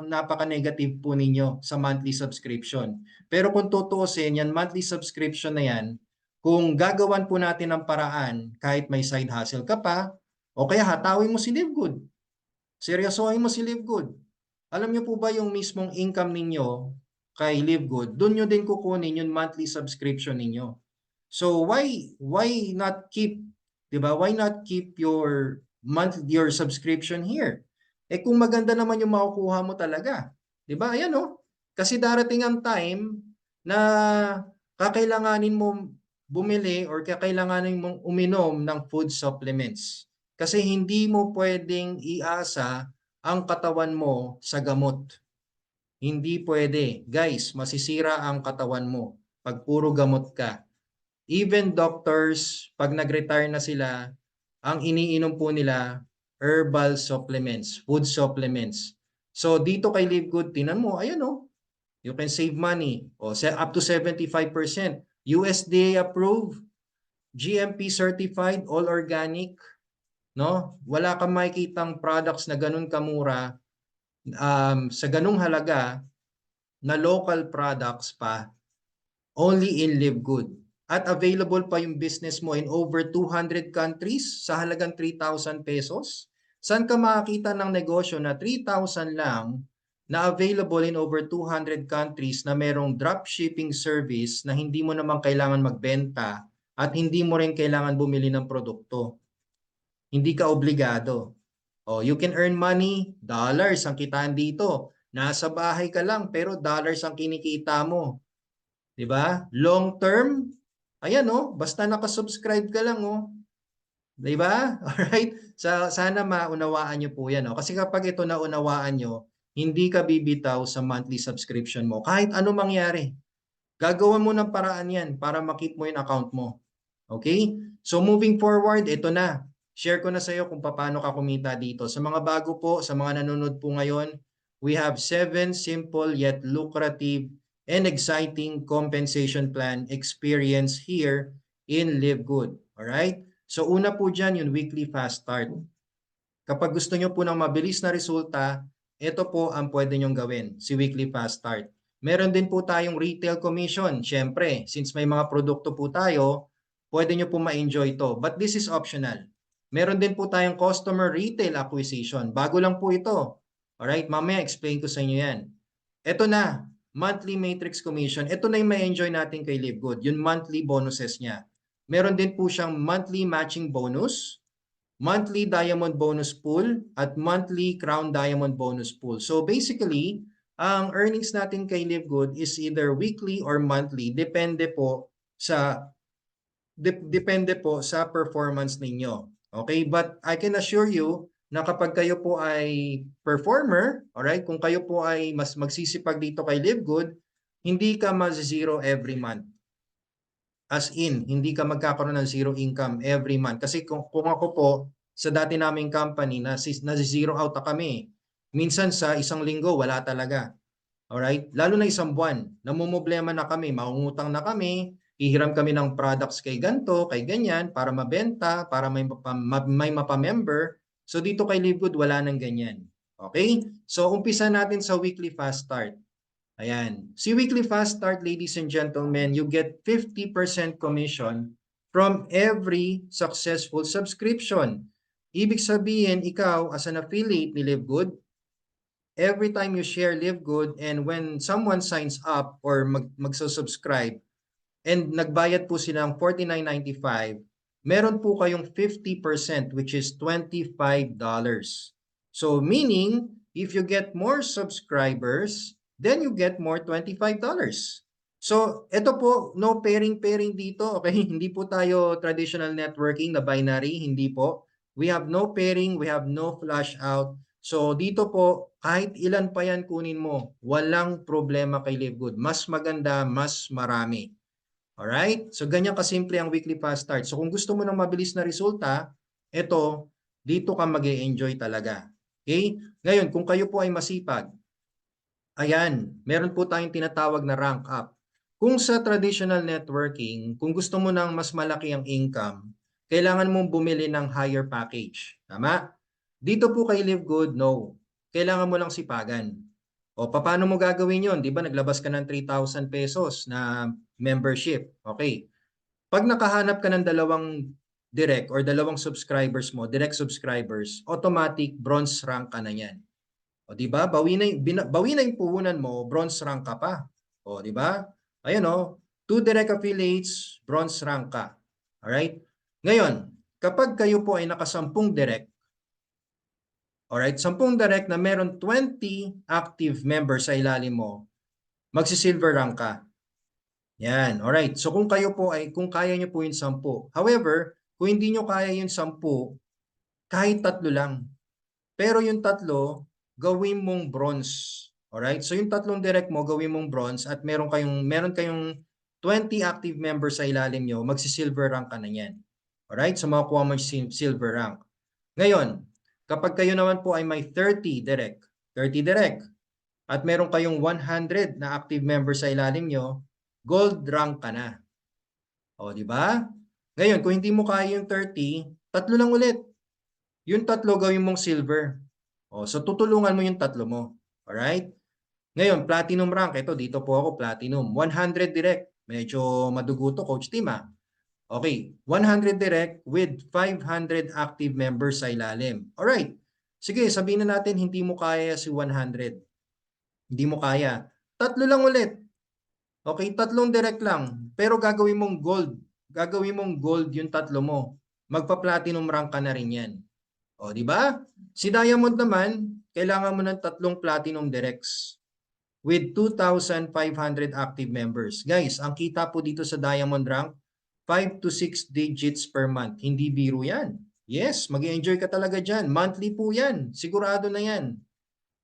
napaka-negative po ninyo sa monthly subscription. Pero kung tutuusin, yan monthly subscription na yan, kung gagawan po natin ng paraan, kahit may side hustle ka pa, o kaya hatawin mo si Live Good. Seryosohin mo si Live Good. Alam nyo po ba yung mismong income ninyo kay Live Good, doon nyo din kukunin yung monthly subscription ninyo. So why not keep, 'di ba? Why not keep your subscription here? Kung maganda naman yung makukuha mo talaga, 'di ba? Ayan Kasi darating ang time na kakailanganin mo bumili or kakailanganin mong uminom ng food supplements. Kasi hindi mo pwedeng iasa ang katawan mo sa gamot. Hindi pwede. Guys, masisira ang katawan mo pag puro gamot ka. Even doctors, pag nag-retire na sila, ang iniinom po nila, herbal supplements, food supplements. So dito kay Live Good, tinan mo, ayan you can save money. Up to 75%. USDA approved, GMP certified, all organic. No? Wala kang makikitang products na ganun kamura sa ganung halaga na local products pa, only in Live Good. At available pa yung business mo in over 200 countries sa halagang 3,000 pesos. Saan ka makakita ng negosyo na 3,000 lang na available in over 200 countries na merong dropshipping service na hindi mo naman kailangan magbenta at hindi mo rin kailangan bumili ng produkto. Hindi ka obligado. You can earn money, dollars ang kitaan dito. Nasa bahay ka lang pero dollars ang kinikita mo. 'Di ba? Long term, Ayan oh, basta nakasubscribe ka lang oh. 'Di ba? Alright? Sana maunawaan nyo po yan. Oh. Kasi kapag ito naunawaan nyo, hindi ka bibitaw sa monthly subscription mo. Kahit ano mangyari, gagawan mo ng paraan yan para makip mo yung account mo. Okay? So moving forward, ito na. Share ko na sa iyo kung paano ka kumita dito. Sa mga bago po, sa mga nanonood po ngayon, we have 7 simple yet lucrative and exciting compensation plan experience here in Live Good. Alright? So una po dyan yung weekly fast start. Kapag gusto nyo po ng mabilis na resulta, ito po ang pwede nyong gawin, si weekly fast start. Meron din po tayong retail commission. Siyempre, since may mga produkto po tayo, pwede nyo po ma-enjoy ito. But this is optional. Meron din po tayong customer retail acquisition. Bago lang po ito. Alright, mamaya explain ko sa inyo yan. Ito na, monthly matrix commission. Ito na yung ma-enjoy natin kay Live Good, yung monthly bonuses niya. Meron din po siyang monthly matching bonus, monthly diamond bonus pool, at monthly crown diamond bonus pool. So basically, ang earnings natin kay Live Good is either weekly or monthly. Depende po sa performance ninyo. Okay? But I can assure you na kapag kayo po ay performer, alright, kung kayo po ay mas magsisipag dito kay Live Good, hindi ka mas-zero every month. As in, hindi ka magkakaroon ng zero income every month. Kasi kung ako po, sa dati naming company, nasi-zero out na kami. Minsan sa isang linggo, wala talaga. Alright? Lalo na isang buwan, namumblema na kami, maungutang na kami, hihiram kami ng products kay ganto, kay ganyan, para mabenta, para may mapamember. So dito kay Live Good, wala nang ganyan. Okay? So umpisa natin sa weekly fast start. Ayan. Si weekly fast start, ladies and gentlemen, you get 50% commission from every successful subscription. Ibig sabihin, ikaw as an affiliate ni Live Good, every time you share Live Good and when someone signs up or magsusubscribe and nagbayad po sila ng $49.95, meron po kayong 50% which is $25. So meaning, if you get more subscribers, then you get more $25. So, ito po, no pairing dito, okay? Hindi po tayo traditional networking na binary, hindi po. We have no pairing, we have no flash out. So, dito po, kahit ilan pa yan kunin mo, walang problema kay Live Good. Mas maganda, mas marami. Alright? So, ganyan kasimple ang weekly fast start. So, kung gusto mo ng mabilis na resulta, ito, dito ka mag-e-enjoy talaga. Okay? Ngayon, kung kayo po ay masipag, ayan, meron po tayong tinatawag na rank up. Kung sa traditional networking, kung gusto mo ng mas malaki ang income, kailangan mong bumili ng higher package. Tama? Dito po kay Live Good, no. Kailangan mo lang sipagan. O, paano mo gagawin yon? Di ba, naglabas ka ng 3,000 pesos na membership. Okay. Pag nakahanap ka ng dalawang direct or dalawang subscribers mo, direct subscribers, automatic bronze rank ka na yan. O di ba? Bawi na yung puhunan mo, bronze rank ka pa. O di ba? Ayun o, 2 direct affiliates, bronze rank ka. Alright? Ngayon, kapag kayo po ay nakasampung direct, alright, 10 direct na meron 20 active members sa ilalim mo, magsi-silver rank ka. Yan, alright. So kung kayo po ay, kung kaya nyo po yung 10. However, kung hindi nyo kaya yung 10, kahit 3 lang. Pero yung 3, gawin mong bronze. Alright? So yung 3 direct mo, gawin mong bronze at meron kayong 20 active members sa ilalim nyo, magsi-silver rank ka na yan. Alright? So makukuha mo yung silver rank. Ngayon, kapag kayo naman po ay may 30 direct, at meron kayong 100 na active members sa ilalim nyo, gold rank ka na. O, di ba? Ngayon, kung hindi mo kaya yung 30, 3 lang ulit. Yung 3 gawin mong silver. O, so tutulungan mo yung 3 mo. Alright? Ngayon, platinum rank. Ito, dito po ako, platinum. 100 direct. Medyo madugo to, Coach Tim, ha? Okay, 100 direct with 500 active members sa ilalim. Alright. Sige, sabihin na natin, hindi mo kaya si 100. Hindi mo kaya. 3 lang ulit. Okay, 3 direct lang. Pero gagawin mong gold. Gagawin mong gold yung 3 mo. Magpa-platinum rank ka na rin yan. O, di ba? Si Diamond naman, kailangan mo ng 3 platinum directs with 2,500 active members. Guys, ang kita po dito sa Diamond rank, 5 to 6 digits per month. Hindi biro yan. Yes, mag-enjoy ka talaga dyan. Monthly po yan. Sigurado na yan.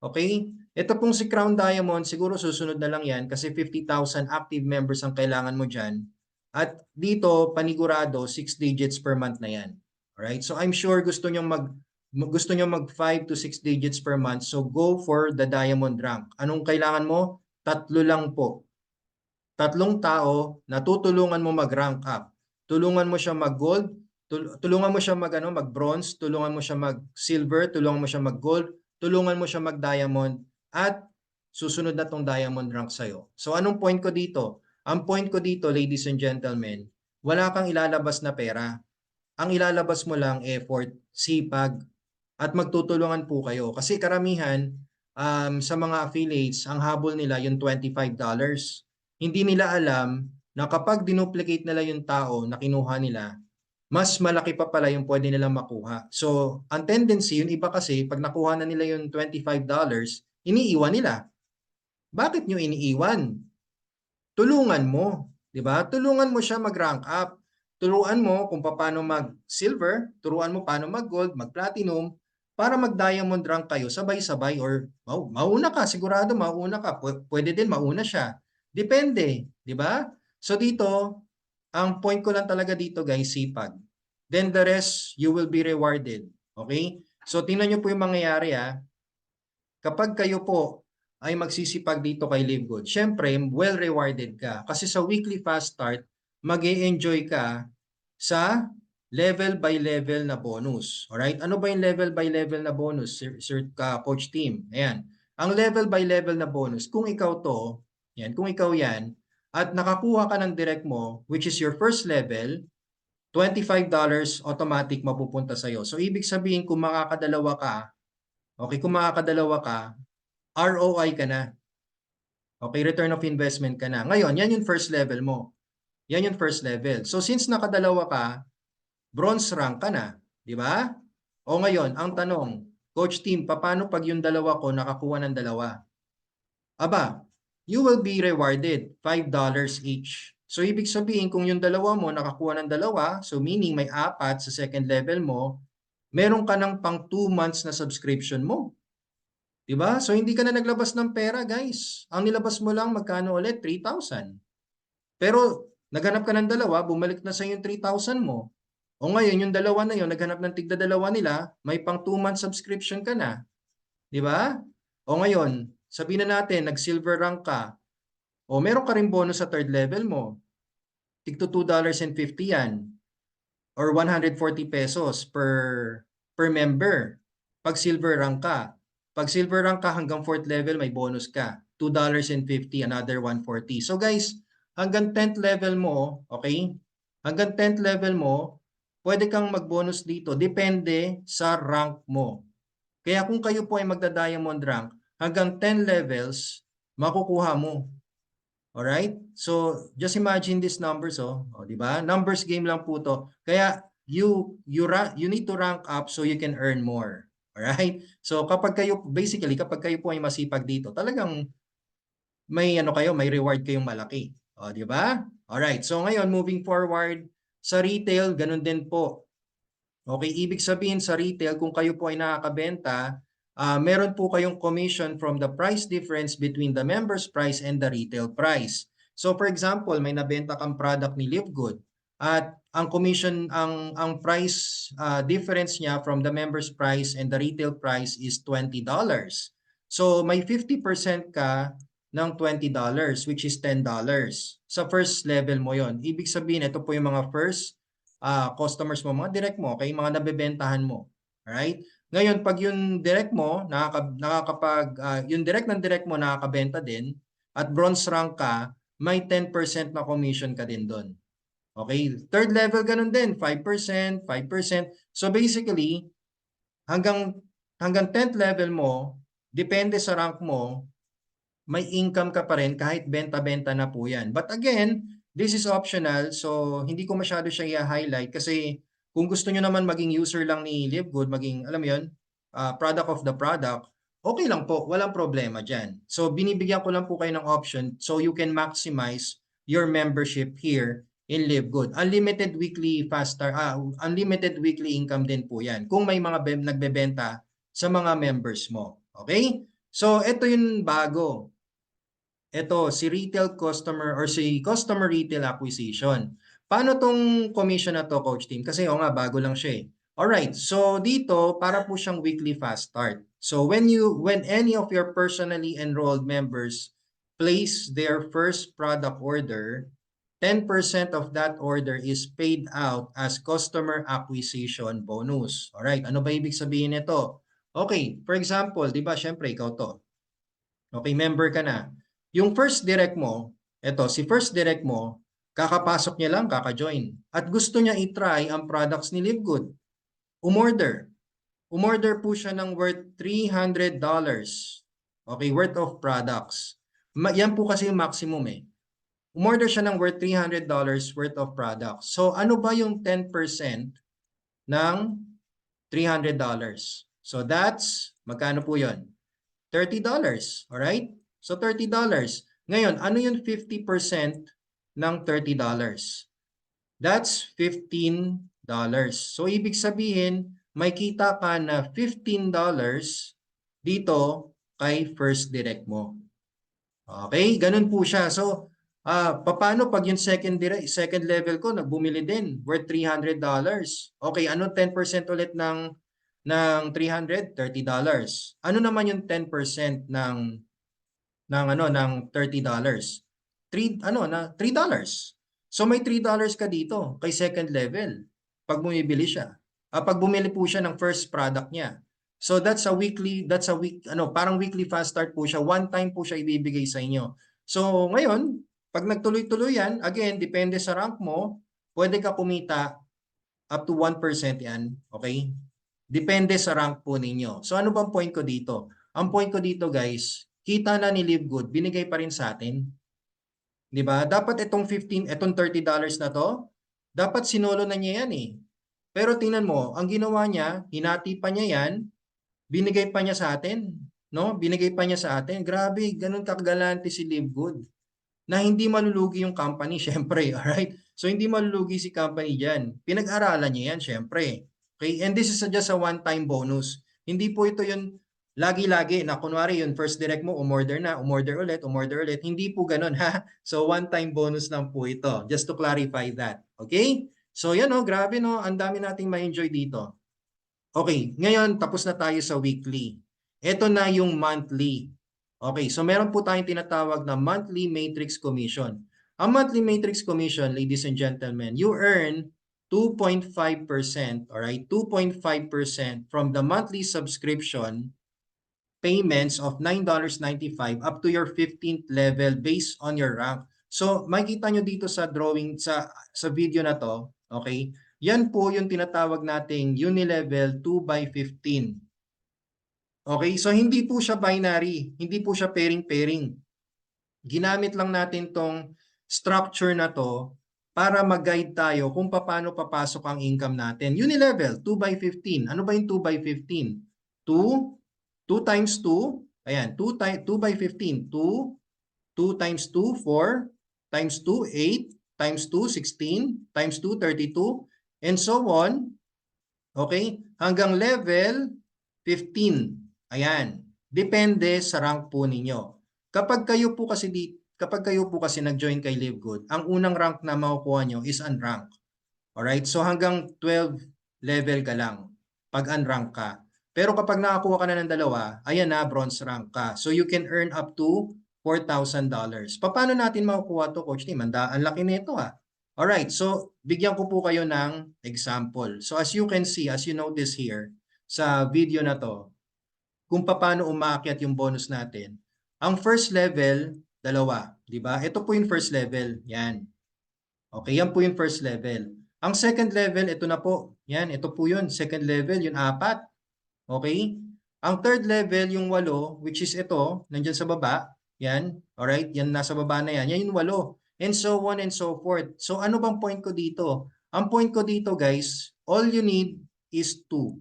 Okay? Ito pong si Crown Diamond, siguro susunod na lang yan kasi 50,000 active members ang kailangan mo dyan. At dito, panigurado, 6 digits per month na yan. Alright? So I'm sure gusto nyo mag 5 to 6 digits per month. So go for the diamond rank. Anong kailangan mo? 3 lang po. 3 tao na tutulungan mo mag-rank up. Tulungan mo siya mag-gold, tulungan mo siya mag-bronze, tulungan mo siya mag-silver, tulungan mo siya mag-gold, tulungan mo siya mag-diamond, at susunod na tong diamond rank sa'yo. So anong point ko dito? Ang point ko dito, ladies and gentlemen, wala kang ilalabas na pera. Ang ilalabas mo lang effort, sipag, at magtutulungan po kayo. Kasi karamihan sa mga affiliates, ang habol nila yung $25. Hindi nila alam na kapag dinuplicate nila yung tao na kinuha nila, mas malaki pa pala yung pwede nilang makuha. So, ang tendency, yung iba kasi, pag nakuha na nila yung $25, iniiwan nila. Bakit nyo iniiwan? Tulungan mo, di ba? Tulungan mo siya mag-rank up. Turuan mo kung paano mag-silver, turuan mo paano mag-gold, mag-platinum, para mag-diamond rank kayo sabay-sabay or mauna ka, sigurado mauna ka. Pwede din mauna siya. Depende, di ba? So dito, ang point ko lang talaga dito guys, sipag. Then the rest, you will be rewarded. Okay? So tingnan nyo po yung mangyayari Kapag kayo po ay magsisipag dito kay Live Good, syempre, well rewarded ka. Kasi sa weekly fast start, mag-e-enjoy ka sa level by level na bonus. Alright? Ano ba yung level by level na bonus, Sir Coach Team? Ayan. Ang level by level na bonus, kung ikaw to, kung ikaw yan, at nakakuha ka ng direct mo, which is your first level, $25 automatic mapupunta sa'yo. So, ibig sabihin, kung makakadalawa ka, ROI ka na. Okay, return of investment ka na. Ngayon, yan yung first level mo. Yan yung first level. So, since nakadalawa ka, bronze rank ka na. Di ba? O ngayon, ang tanong, Coach Team, paano pag yung dalawa ko nakakuha ng dalawa? Aba, you will be rewarded $5 each. So, ibig sabihin, kung yung dalawa mo nakakuha ng dalawa, so meaning may 4 sa second level mo, meron ka ng pang 2 months na subscription mo. Diba? So, hindi ka na naglabas ng pera, guys. Ang nilabas mo lang, magkano ulit? 3,000. Pero, naghanap ka ng dalawa, bumalik na sa yung 3,000 mo. O ngayon, yung dalawa na yun, naghanap ng tigda-dalawa nila, may pang 2 months subscription ka na. Diba? O ngayon, sabihin na natin, nag-silver rank ka. O meron ka rin bonus sa third level mo. Tigto $2.50 yan. Or 140 pesos per member. Pag silver rank ka. Pag silver rank ka hanggang 4th level, may bonus ka. $2.50, another 140. So guys, hanggang 10th level mo, okay? Hanggang 10th level mo, pwede kang mag-bonus dito. Depende sa rank mo. Kaya kung kayo po ay magda-diamond rank, hanggang 10 levels, makukuha mo. Alright? So, just imagine these numbers, di ba? Numbers game lang po to. Kaya, you need to rank up so you can earn more. Alright? So, kapag kayo po ay masipag dito, talagang may reward kayong malaki. O, di ba? Alright. So, ngayon, moving forward, sa retail, ganun din po. Okay, ibig sabihin sa retail, kung kayo po ay nakakabenta, meron po kayong commission from the price difference between the member's price and the retail price. So for example, may nabenta kang product ni Live Good at ang commission, ang price difference niya from the member's price and the retail price is $20. So may 50% ka ng $20, which is $10. Sa first level mo yon. Ibig sabihin, ito po yung mga first customers mo, mga direct mo, okay? Mga nabebentahan mo. Alright? Ngayon, pag yung direct mo, yung direct ng direct mo nakakabenta din, at bronze rank ka, may 10% na commission ka din doon. Okay? Third level, ganun din, 5%, 5%. So basically, hanggang 10th level mo, depende sa rank mo, may income ka pa rin kahit benta-benta na po yan. But again, this is optional, so hindi ko masyado siya i-highlight kasi kung gusto nyo naman maging user lang ni Live Good, maging, alam mo yun, product of the product, okay lang po, walang problema dyan. So binibigyan ko lang po kayo ng option so you can maximize your membership here in LiveGood. Unlimited weekly unlimited weekly income din po yan kung may mga nagbebenta sa mga members mo. Okay? So, ito yung bago. Ito, si retail customer or si customer retail acquisition. Paano tong commission na to, Coach Tim? Kasi nga, bago lang siya eh. Alright, so dito, para po siyang weekly fast start. So when any of your personally enrolled members place their first product order, 10% of that order is paid out as customer acquisition bonus. Alright, ano ba ibig sabihin nito? Okay, for example, di ba, syempre, ikaw to. Okay, member ka na. Yung first direct mo, si first direct mo, kakapasok niya lang, kaka-join. At gusto niya i-try ang products ni LiveGood. Umorder. Umorder po siya ng worth $300. Okay, worth of products. Yan po kasi yung maximum eh. Umorder siya ng worth $300 worth of products. So ano ba yung 10% ng $300? So that's, magkano po yun? $30. Alright? So $30. Ngayon, ano yung 50% ng $30? That's $15. So ibig sabihin, may kita ka na $15 dito kay first direct mo. Okay? Ganun po siya. So, paano pag yung second level ko nagbumili din worth $300? Okay, ano 10% ulit ng $300? $30. Ano naman yung 10% ng $30? $3. So may $3 ka dito kay second level pag bumibili siya. Pag bumili po siya ng first product niya. So parang weekly fast start po siya. One time po siya ibibigay sa inyo. So ngayon, pag nagtuloy-tuloy yan, again, depende sa rank mo, pwede ka kumita up to 1% yan. Okay? Depende sa rank po ninyo. So ano bang point ko dito? Ang point ko dito, guys, kita na ni LiveGood, binigay pa rin sa atin. 'Di ba? Dapat itong $30 na to, dapat sinolo na niya yan eh. Pero tingnan mo, ang ginawa niya, hinati pa niya yan, binigay pa niya sa atin, no? Binigay pa niya sa atin. Grabe, ganun kagalante si LiveGood. Na hindi malulugi yung company, syempre, alright? So hindi malulugi si company diyan. Pinag-aralan niya yan, syempre. Okay? And this is just a one-time bonus. Hindi po ito yung lagi-lagi na kunwari yung first direct mo, umorder na, umorder ulit. Hindi po ganun ha. So one-time bonus lang po ito. Just to clarify that. Okay? So yan grabe ang dami nating ma-enjoy dito. Okay, ngayon tapos na tayo sa weekly. Ito na yung monthly. Okay, so meron po tayong tinatawag na monthly matrix commission. Ang monthly matrix commission, ladies and gentlemen, you earn 2.5%, alright, 2.5% from the monthly subscription payments of $9.95 up to your 15th level based on your rank. So, makikita nyo dito sa drawing, sa video na to, okay? Yan po yung tinatawag nating unilevel 2x15. Okay, so hindi po siya binary, hindi po siya pairing-pairing. Ginamit lang natin tong structure na to para mag-guide tayo kung paano papasok ang income natin. Unilevel, 2x15. Ano ba yung 2x15? 2 times 2, ayan, 2x15, 2 times 2, 4, times 2, 8, times 2, 16, times 2, 32, and so on. Okay? Hanggang level 15. Ayan. Depende sa rank po ninyo. Kapag kayo po kasi nag-join kay LiveGood, ang unang rank na makukuha nyo is unrank. Alright? So hanggang 12 level ka lang pag unrank ka. Pero kapag nakakuha ka na ng dalawa, ayan na, bronze rank ka. So you can earn up to $4,000. Paano natin makukuha to, Coach Tim? Ang laki nito ah. Alright, so bigyan ko po kayo ng example. So as you can see, as you notice here, sa video na to, kung paano umaakyat yung bonus natin. Ang first level, dalawa. Diba? Ito po yung first level. Yan. Okay, yan po yung first level. Ang second level, ito na po. Yan, ito po yun. Second level, yung 4. Okay? Ang third level, yung 8, which is ito, nandyan sa baba. Yan. Alright? Yan, nasa baba na yan. Yan yung 8. And so on and so forth. So ano bang point ko dito? Ang point ko dito, guys, all you need is 2.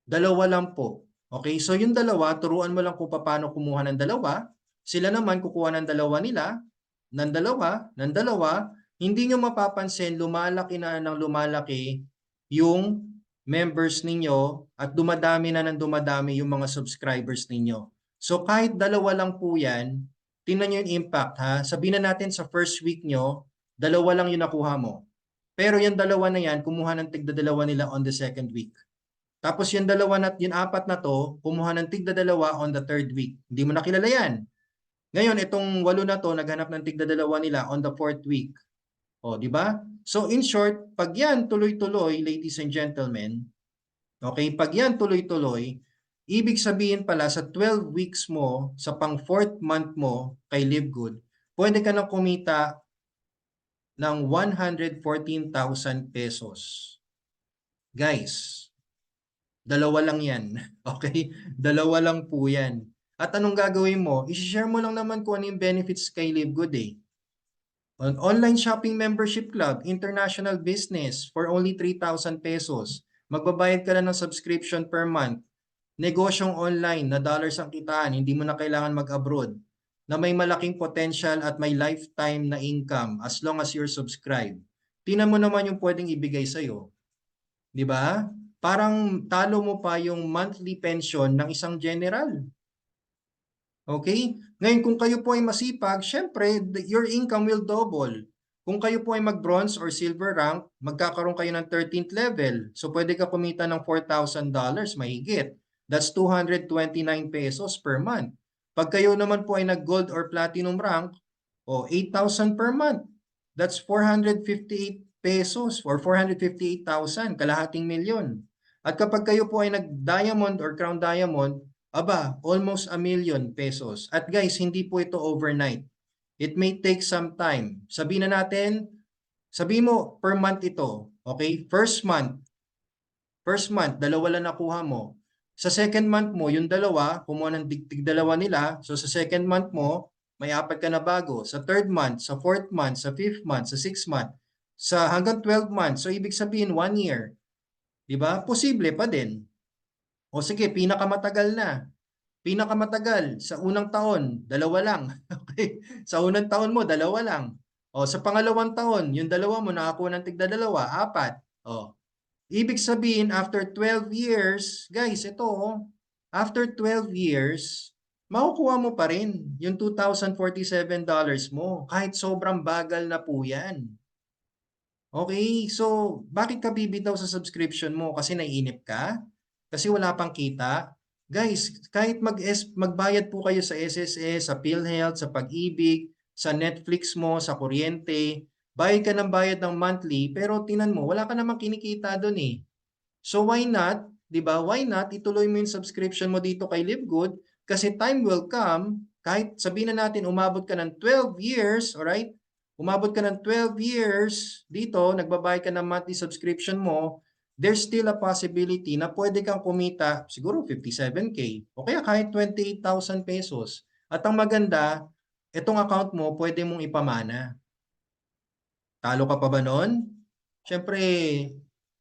Dalawa lang po. Okay? So yung dalawa, turuan mo lang kung paano kumuha ng dalawa. Sila naman kukuha ng dalawa nila, ng dalawa, hindi nyo mapapansin lumalaki na ng lumalaki yung members ninyo at dumadami na ng dumadami yung mga subscribers ninyo. So kahit dalawa lang po yan, tingnan nyo yung impact ha. Sabihin na natin sa first week nyo, dalawa lang yung nakuha mo. Pero yung dalawa na yan, kumuha ng tigda-dalawa nila on the second week. Tapos yung dalawa na, yung apat na to, kumuha ng tigda-dalawa on the third week. Hindi mo na kilala yan. Ngayon, itong 8 na to, naghanap ng tigda-dalawa nila on the fourth week. O, di ba? So in short, pag yan tuloy-tuloy, ladies and gentlemen, okay, pag yan tuloy-tuloy, ibig sabihin pala sa 12 weeks mo, sa pang 4th month mo kay Live Good, pwede ka na kumita ng 114,000 pesos. Guys, dalawa lang yan. Okay? Dalawa lang po yan. At anong gagawin mo? I-share mo lang naman kung ano yung benefits kay Live Good eh. An online shopping membership club, international business for only 3,000 pesos. Magbabayad ka lang ng subscription per month. Negosyong online na dollars ang kitaan, hindi mo na kailangan mag-abroad. Na may malaking potential at may lifetime na income as long as you're subscribed. Tingnan mo naman yung pwedeng ibigay sa'yo. Di ba? Parang talo mo pa yung monthly pension ng isang general. Okay? Ngayon, kung kayo po ay masipag, syempre, your income will double. Kung kayo po ay mag-bronze or silver rank, magkakaroon kayo ng 13th level. So, pwede ka kumita ng $4,000 mahigit. That's 229 pesos per month. Pag kayo naman po ay nag-gold or platinum rank, 8,000 per month. That's 458 pesos or 458,000, kalahating milyon. At kapag kayo po ay nag-diamond or crown diamond, almost 1 million pesos. At guys, hindi po ito overnight. It may take some time. Sabihin mo per month ito. Okay? First month, dalawa lang nakuha mo. Sa second month mo, yung dalawa, kumuha ng tig-dalawa nila. So sa second month mo, may 4 ka na bago. Sa third month, sa fourth month, sa fifth month, sa sixth month, sa hanggang 12 months. So ibig sabihin 1 year. Diba? Posible pa din. O sige, pinakamatagal na. Pinakamatagal, sa unang taon, 2 lang. Okay? Sa unang taon mo, 2 lang. O sa pangalawang taon, yung 2 mo nakakuha ng tigda-2, 4. O. Ibig sabihin, after 12 years, guys, ito, after 12 years, makukuha mo pa rin yung $2,047 mo. Kahit sobrang bagal na po yan. Okay? So, bakit ka bibitaw sa subscription mo? Kasi naiinip ka? Kasi wala pang kita. Guys, kahit magbayad po kayo sa SSS, sa PhilHealth, sa Pag-ibig, sa Netflix mo, sa kuryente, bayad ka ng bayad ng monthly, pero tinan mo, wala ka namang kinikita doon eh. So why not, di ba? Why not ituloy mo yung subscription mo dito kay Live Good? Kasi time will come, kahit sabihin na natin umabot ka ng 12 years, alright? Umabot ka ng 12 years dito, nagbabayad ka ng monthly subscription mo, there's still a possibility na pwede kang kumita siguro 57K o kaya kahit 28,000 pesos. At ang maganda, itong account mo pwede mong ipamana. Talo ka pa ba nun? Siyempre,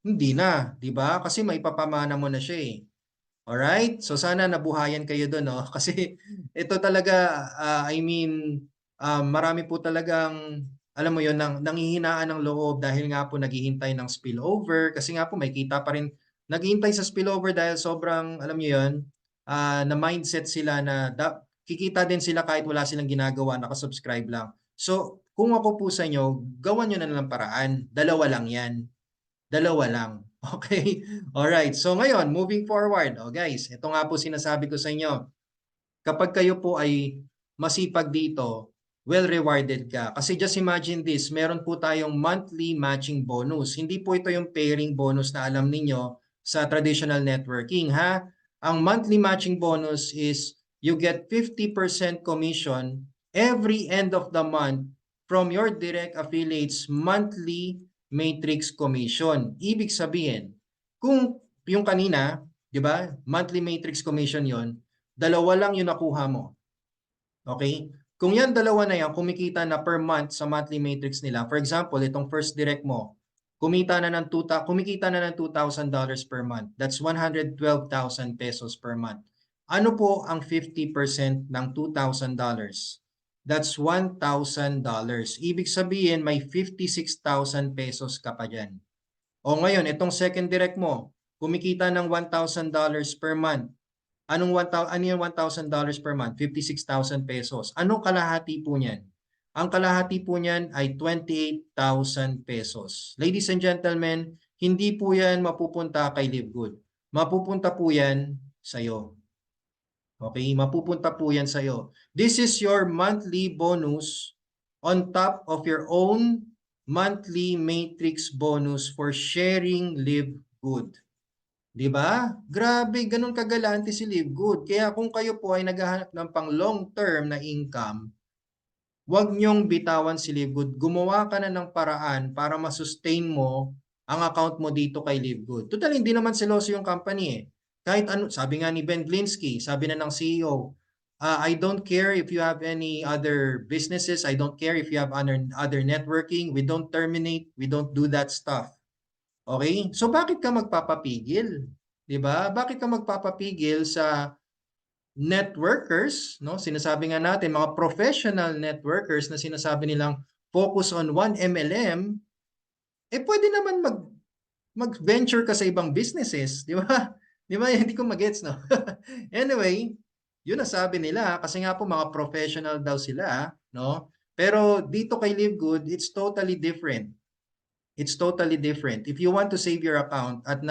hindi na, di ba? Kasi maipapamana mo na siya eh. Alright? So sana nabuhayan kayo doon, no? Kasi ito talaga, marami po talagang alam mo yon, nanghihinaan ng loob dahil nga po naghihintay ng spillover kasi nga po may kita pa rin naghihintay sa spillover dahil sobrang alam niyo yon, na mindset sila na kikita din sila kahit wala silang ginagawa, nakasubscribe lang. So kung ako po sa inyo, gawan nyo na lang paraan. 2 lang yan. 2 lang. Okay? Alright. So ngayon, moving forward. Guys, ito nga po sinasabi ko sa inyo. Kapag kayo po ay masipag dito, well rewarded ka. Kasi just imagine this, meron po tayong monthly matching bonus. Hindi po ito yung pairing bonus na alam ninyo sa traditional networking, ha? Ang monthly matching bonus is you get 50% commission every end of the month from your direct affiliates monthly matrix commission. Ibig sabihin, kung yung kanina, di ba, monthly matrix commission yon, 2 lang yung nakuha mo. Okay? Kung yan 2 na yan, kumikita na per month sa monthly matrix nila. For example, itong first direct mo, kumikita na ng $2,000 per month. That's 112,000 pesos per month. Ano po ang 50% ng $2,000? that's $1,000. Ibig sabihin, may 56,000 pesos ka pa dyan. O ngayon, itong second direct mo, kumikita ng $1,000 per month. Ano yung $1,000 per month? 56,000 pesos. Anong kalahati po niyan? Ang kalahati po niyan ay 28,000 pesos. Ladies and gentlemen, hindi po yan mapupunta kay Live Good. Mapupunta po yan sa'yo. Okay? Mapupunta po yan sa'yo. This is your monthly bonus on top of your own monthly matrix bonus for sharing Live Good. Diba? Grabe, ganun kagalante si Live Good. Kaya kung kayo po ay naghahanap ng pang long term na income, huwag nyong bitawan si Live Good. Gumawa ka na ng paraan para masustain mo ang account mo dito kay Live Good. Total, hindi naman seloso yung company eh. Kahit ano, sabi nga ni Ben Glinsky, sabi na ng CEO, I don't care if you have any other businesses. I don't care if you have other networking. We don't terminate. We don't do that stuff. Okay? So bakit ka magpapapigil? 'Di ba? Bakit ka magpapapigil sa networkers, no? Sinasabi nga natin mga professional networkers na sinasabi nilang focus on one MLM, pwede naman mag-venture ka sa ibang businesses, 'di ba? 'Di ba? Hindi ko magets, no? Anyway, 'yun ang sabi nila kasi nga po mga professional daw sila, no? Pero dito kay Live Good, it's totally different. It's totally different. If you want to save your account at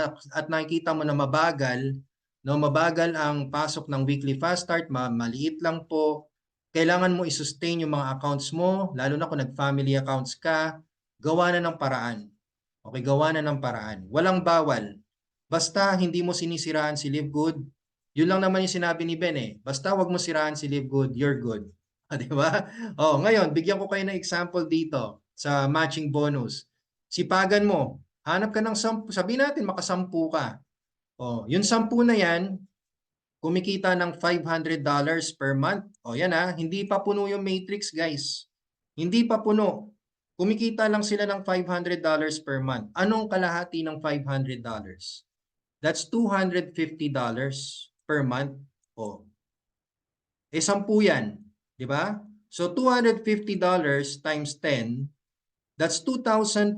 nakikita mo na mabagal, no, mabagal ang pasok ng weekly fast start, maliit lang po, kailangan mo i-sustain yung mga accounts mo, lalo na kung nag-family accounts ka, gawa na ng paraan. Okay, gawa na ng paraan. Walang bawal. Basta hindi mo sinisiraan si Live Good, yun lang naman yung sinabi ni Ben eh. Basta wag mo siraan si Live Good, you're good. Di ba? Oh, ngayon, bigyan ko kayo ng example dito sa matching bonus. Sipagan mo, hanap ka ng 10, sabihin natin makasampu ka. O, yung 10 na yan, kumikita ng $500 per month. O yan ha, hindi pa puno yung matrix guys. Hindi pa puno. Kumikita lang sila ng $500 per month. Anong kalahati ng $500? That's $250 per month. O, 10 yan. Di ba? So $250 times 10, that's $2,500.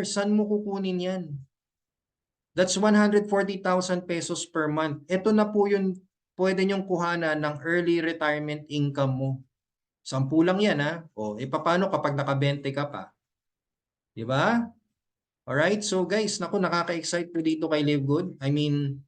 Saan mo kukunin yan? That's 140,000 pesos per month. Ito na po yung pwede nyong kuhanan ng early retirement income mo. 10 lang yan ha. O, paano kapag naka-20 ka pa? Diba? Alright, so guys, naku, nakaka-excite po dito kay Live Good. I mean,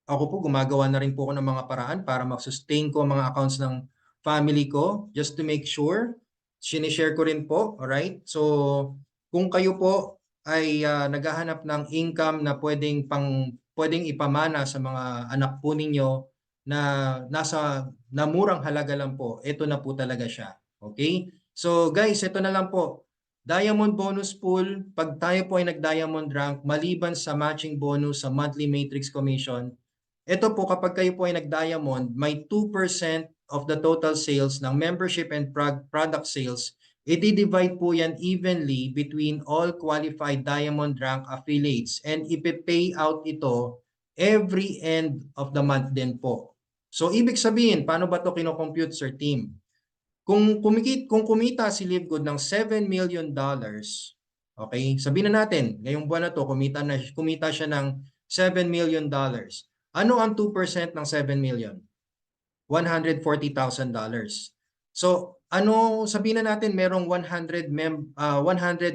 ako po gumagawa na rin po ako ng mga paraan para mag-sustain ko ang mga accounts ng family ko just to make sure. Sinishare ko rin po, alright? So, kung kayo po ay naghahanap ng income na pwedeng ipamana sa mga anak po ninyo na na murang halaga lang po, ito na po talaga siya. Okay? So, guys, ito na lang po. Diamond bonus pool, pag tayo po ay nag-diamond rank, maliban sa matching bonus sa monthly matrix commission, ito po kapag kayo po ay nag-diamond, may 2% of the total sales ng membership and product sales, i-divide po yan evenly between all qualified diamond rank affiliates and ipe-pay out ito every end of the month din po. So ibig sabihin, paano ba ito kino-compute, Sir Team? Kung kumita si Live Good ng $7 million, okay, sabihin na natin, ngayong buwan na to kumita siya ng $7 million. Ano ang 2% ng 7 million? $140,000. So, sabihin na natin merong 100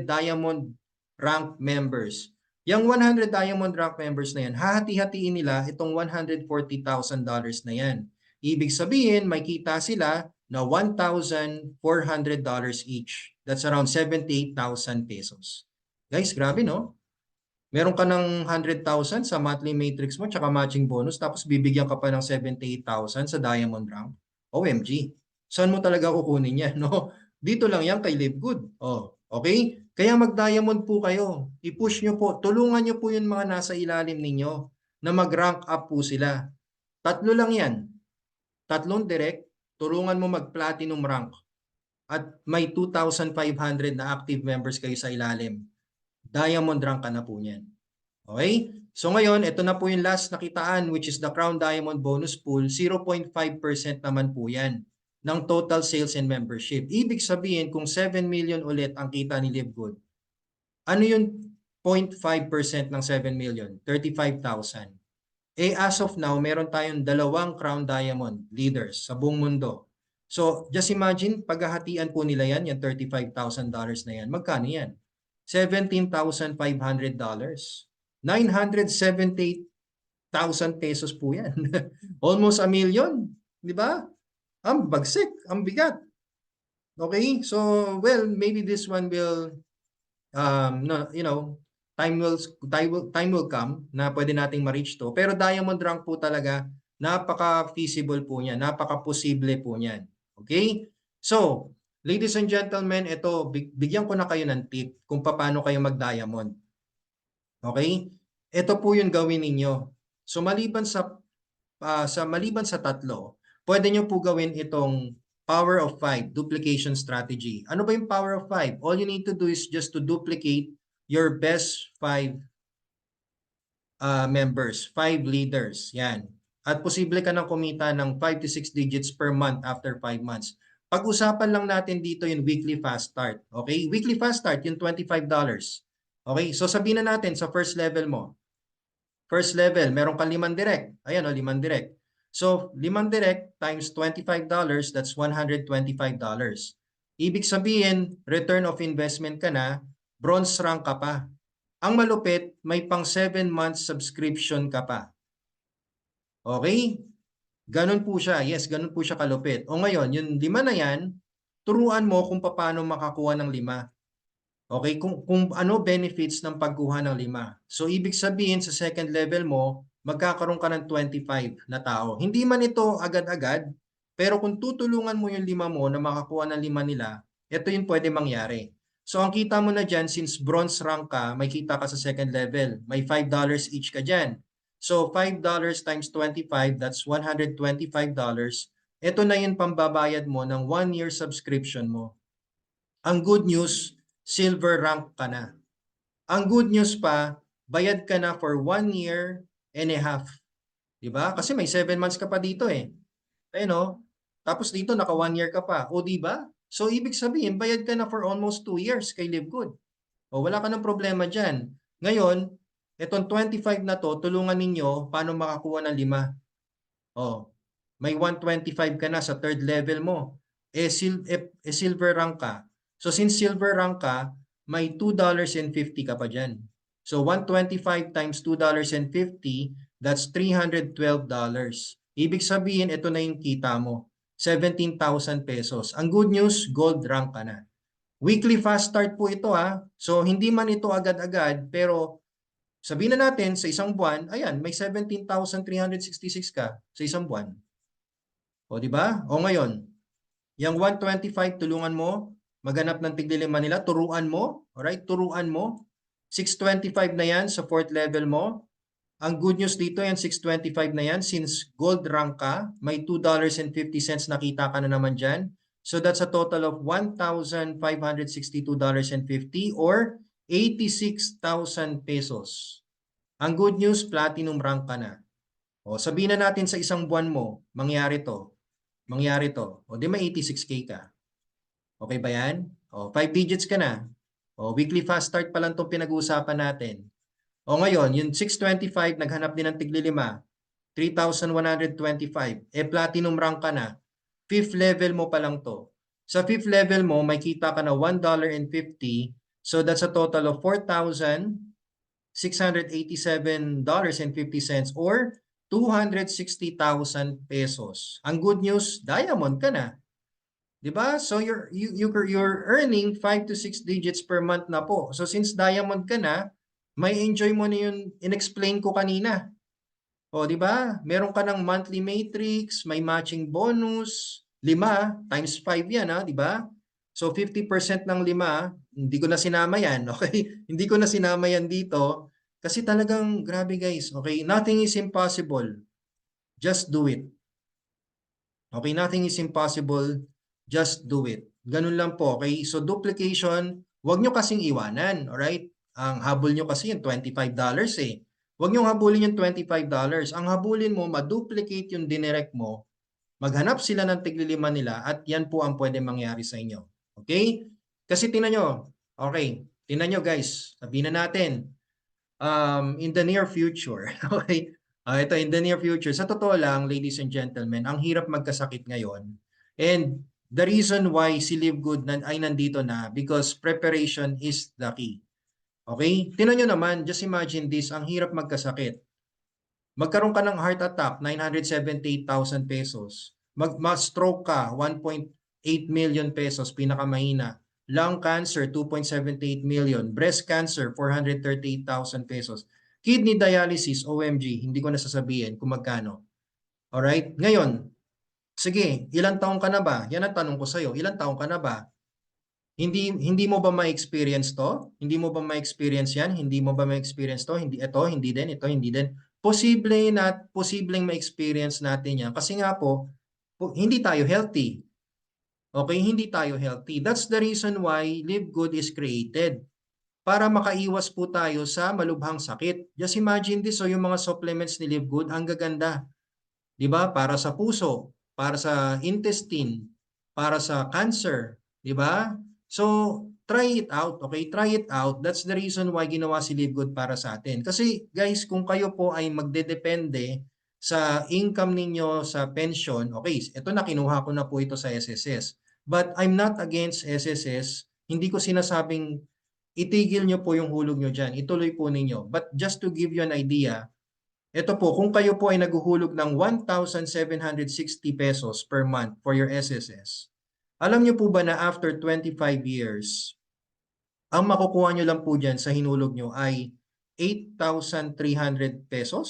diamond rank members. Yung 100 diamond rank members na yan, hahati-hatiin nila itong $140,000 na yan. Ibig sabihin, may kita sila na $1,400 each. That's around 78,000 pesos. Guys, grabe no? Meron ka ng 100,000 sa monthly matrix mo tsaka matching bonus tapos bibigyan ka pa ng 78,000 sa diamond rank. OMG. Saan mo talaga kukunin yan, no? Dito lang yan kay Live Good. Oh, okay? Kaya mag-diamond po kayo. I-push nyo po. Tulungan nyo po yung mga nasa ilalim ninyo na mag-rank up po sila. 3 lang yan. 3 direct. Tulungan mo mag-platinum rank. At may 2,500 na active members kayo sa ilalim. Diamond rank ka na po niyan. Okay? So ngayon, ito na po yung last nakitaan which is the Crown Diamond Bonus Pool. 0.5% naman po yan. ng total sales and membership. Ibig sabihin, kung 7 million ulit ang kita ni Livegood, ano yung 0.5% ng 7 million? 35,000. Eh as of now, meron tayong 2 Crown Diamond leaders sa buong mundo. So just imagine, paghahatian po nila yan, yung $35,000 na yan. Magkano yan? $17,500. 978,000 pesos po yan. Almost a million. Di ba? Ang bagsik, ang bigat. Okay? So, well, maybe this one will, no, you know, time will come na pwede nating ma-reach to. Pero diamond rank po talaga, napaka-feasible po niyan, napaka-posible po niyan. Okay? So, ladies and gentlemen, ito, bigyan ko na kayo ng tip kung paano kayo mag-diamond. Okay? Ito po yung gawin ninyo. So, maliban sa tatlo, pwede nyo po gawin itong Power of 5 duplication strategy. Ano ba yung Power of 5? All you need to do is just to duplicate your best 5 members, 5 leaders. Yan. At posible ka nang kumita ng 5 to 6 digits per month after 5 months. Pag-usapan lang natin dito yung weekly fast start. Okay? Weekly fast start, yung $25. Okay? So sabihin na natin sa first level mo. First level, meron kang 5 direct. Ayan o, 5 direct. So, 5 direct times $25, that's $125. Ibig sabihin, return of investment ka na, bronze rank ka pa. Ang malupit, may pang 7 months subscription ka pa. Okay? Ganun po siya. Yes, ganun po siya kalupit. O ngayon, yung 5 na yan, turuan mo kung paano makakuha ng 5. Okay? Kung ano benefits ng pagkuha ng 5. So, ibig sabihin sa second level mo, magkakaroon ka ng 25 na tao. Hindi man ito agad-agad, pero kung tutulungan mo yung 5 mo na makakuha ng 5 nila, ito yung pwede mangyari. So, ang kita mo na dyan, since bronze rank ka, may kita ka sa second level. May $5 each ka dyan. So, $5 times 25, that's $125. Ito na yung pambabayad mo ng 1-year subscription mo. Ang good news, silver rank ka na. Ang good news pa, bayad ka na for 1 year and a half. Diba? Kasi may 7 months ka pa dito eh. Ayun o. Tapos dito naka 1 year ka pa. O diba? So ibig sabihin, bayad ka na for almost 2 years kay Livegood. O wala ka ng problema dyan. Ngayon, itong 25 na to, tulungan ninyo paano makakuha ng 5. O, may 125 ka na sa third level mo. Silver rank ka. So since silver rank ka, may $2.50 ka pa dyan. So 125 times $2.50, that's $312. Ibig sabihin, ito na yung kita mo. 17,000 pesos. Ang good news, gold rank ka na. Weekly fast start po ito ha. So hindi man ito agad-agad, pero sabihin na natin sa isang buwan, ayan, may 17,366 ka sa isang buwan. O di ba? O ngayon, yung 125 tulungan mo, maghanap ng tig-5 nila, turuan mo, alright? Turuan mo. 625 na yan sa fourth level mo. Ang good news dito, yan 625 na yan, since gold rank ka, may $2.50 nakita ka na naman dyan. So that's a total of $1,562.50 or 86,000 pesos. Ang good news, platinum rank ka na. O sabihin na natin sa isang buwan mo, mangyari to. Mangyari to. O di may 86K ka. Okay ba yan? O 5 digits ka na. O weekly fast start pa lang itong pinag-uusapan natin. O ngayon, yung 625, naghanap din ng tig-5, 3,125. Platinum rank ka na. 5th level mo pa lang to. Sa 5th level mo, may kita ka na $1.50. So that's a total of $4,687.50 or 260,000 pesos. Ang good news, diamond ka na. 'Di ba? So you're earning 5 to 6 digits per month na po. So since diamond ka na, may enjoy mo na yung inexplain ko kanina. O 'di ba? Meron ka ng monthly matrix, may matching bonus, 5 times 5 yan, ha, 'di ba? So 50% ng 5, hindi ko na sinama yan, okay? Hindi ko na sinama yan dito kasi talagang grabe guys, okay? Nothing is impossible. Just do it. Okay, nothing is impossible. Just do it. Ganun lang po, okay? So duplication, wag nyo kasing iwanan, alright? Ang habol nyo kasi yung $25 eh. Wag nyo habulin yung $25. Ang habulin mo, ma-duplicate yung dinirect mo Maghanap sila ng tiglilima nila at yan po ang pwede mangyari sa inyo. Okay? Kasi tingnan nyo, okay, tingnan nyo guys, sabihin na natin, in the near future, okay, ito in the near future, sa totoo lang, ladies and gentlemen, ang hirap magkasakit ngayon. And the reason why si Live Good ay nandito na, because preparation is the key. Okay? Tingnan nyo naman, just imagine this, ang hirap magkasakit. Magkaroon ka ng heart attack, 978,000 pesos. Ma-stroke ka, 1.8 million pesos, pinakamahina. Lung cancer, 2.78 million. Breast cancer, 438,000 pesos. Kidney dialysis, OMG, hindi ko na sasabihin kung magkano. Alright? Ngayon, sige, ilang taong ka na ba? Yan ang tanong ko sa'yo. Ilang taong ka na ba? Hindi mo ba ma-experience to? Hindi mo ba ma-experience yan? Hindi mo ba ma-experience to? Hindi ito, hindi din, ito, hindi din. Posibleng ma-experience natin yan kasi nga po hindi tayo healthy. Okay, hindi tayo healthy. That's the reason why Live Good is created. Para makaiwas po tayo sa malubhang sakit. Just imagine this, so yung mga supplements ni Live Good, ang gaganda. 'Di ba? Para sa puso, para sa intestine, para sa cancer, 'di ba? So, try it out, okay? Try it out. That's the reason why ginawa si Live Good para sa atin. Kasi guys, kung kayo po ay magdedepende sa income ninyo sa pension, okay, ito na kinuha ko na po ito sa SSS. But I'm not against SSS. Hindi ko sinasabing itigil nyo po yung hulog nyo dyan. Ituloy po ninyo. But just to give you an idea, ito po, kung kayo po ay naguhulog ng 1,760 pesos per month for your SSS, alam niyo po ba na after 25 years, ang makukuha nyo lang po dyan sa hinulog nyo ay 8,300 pesos?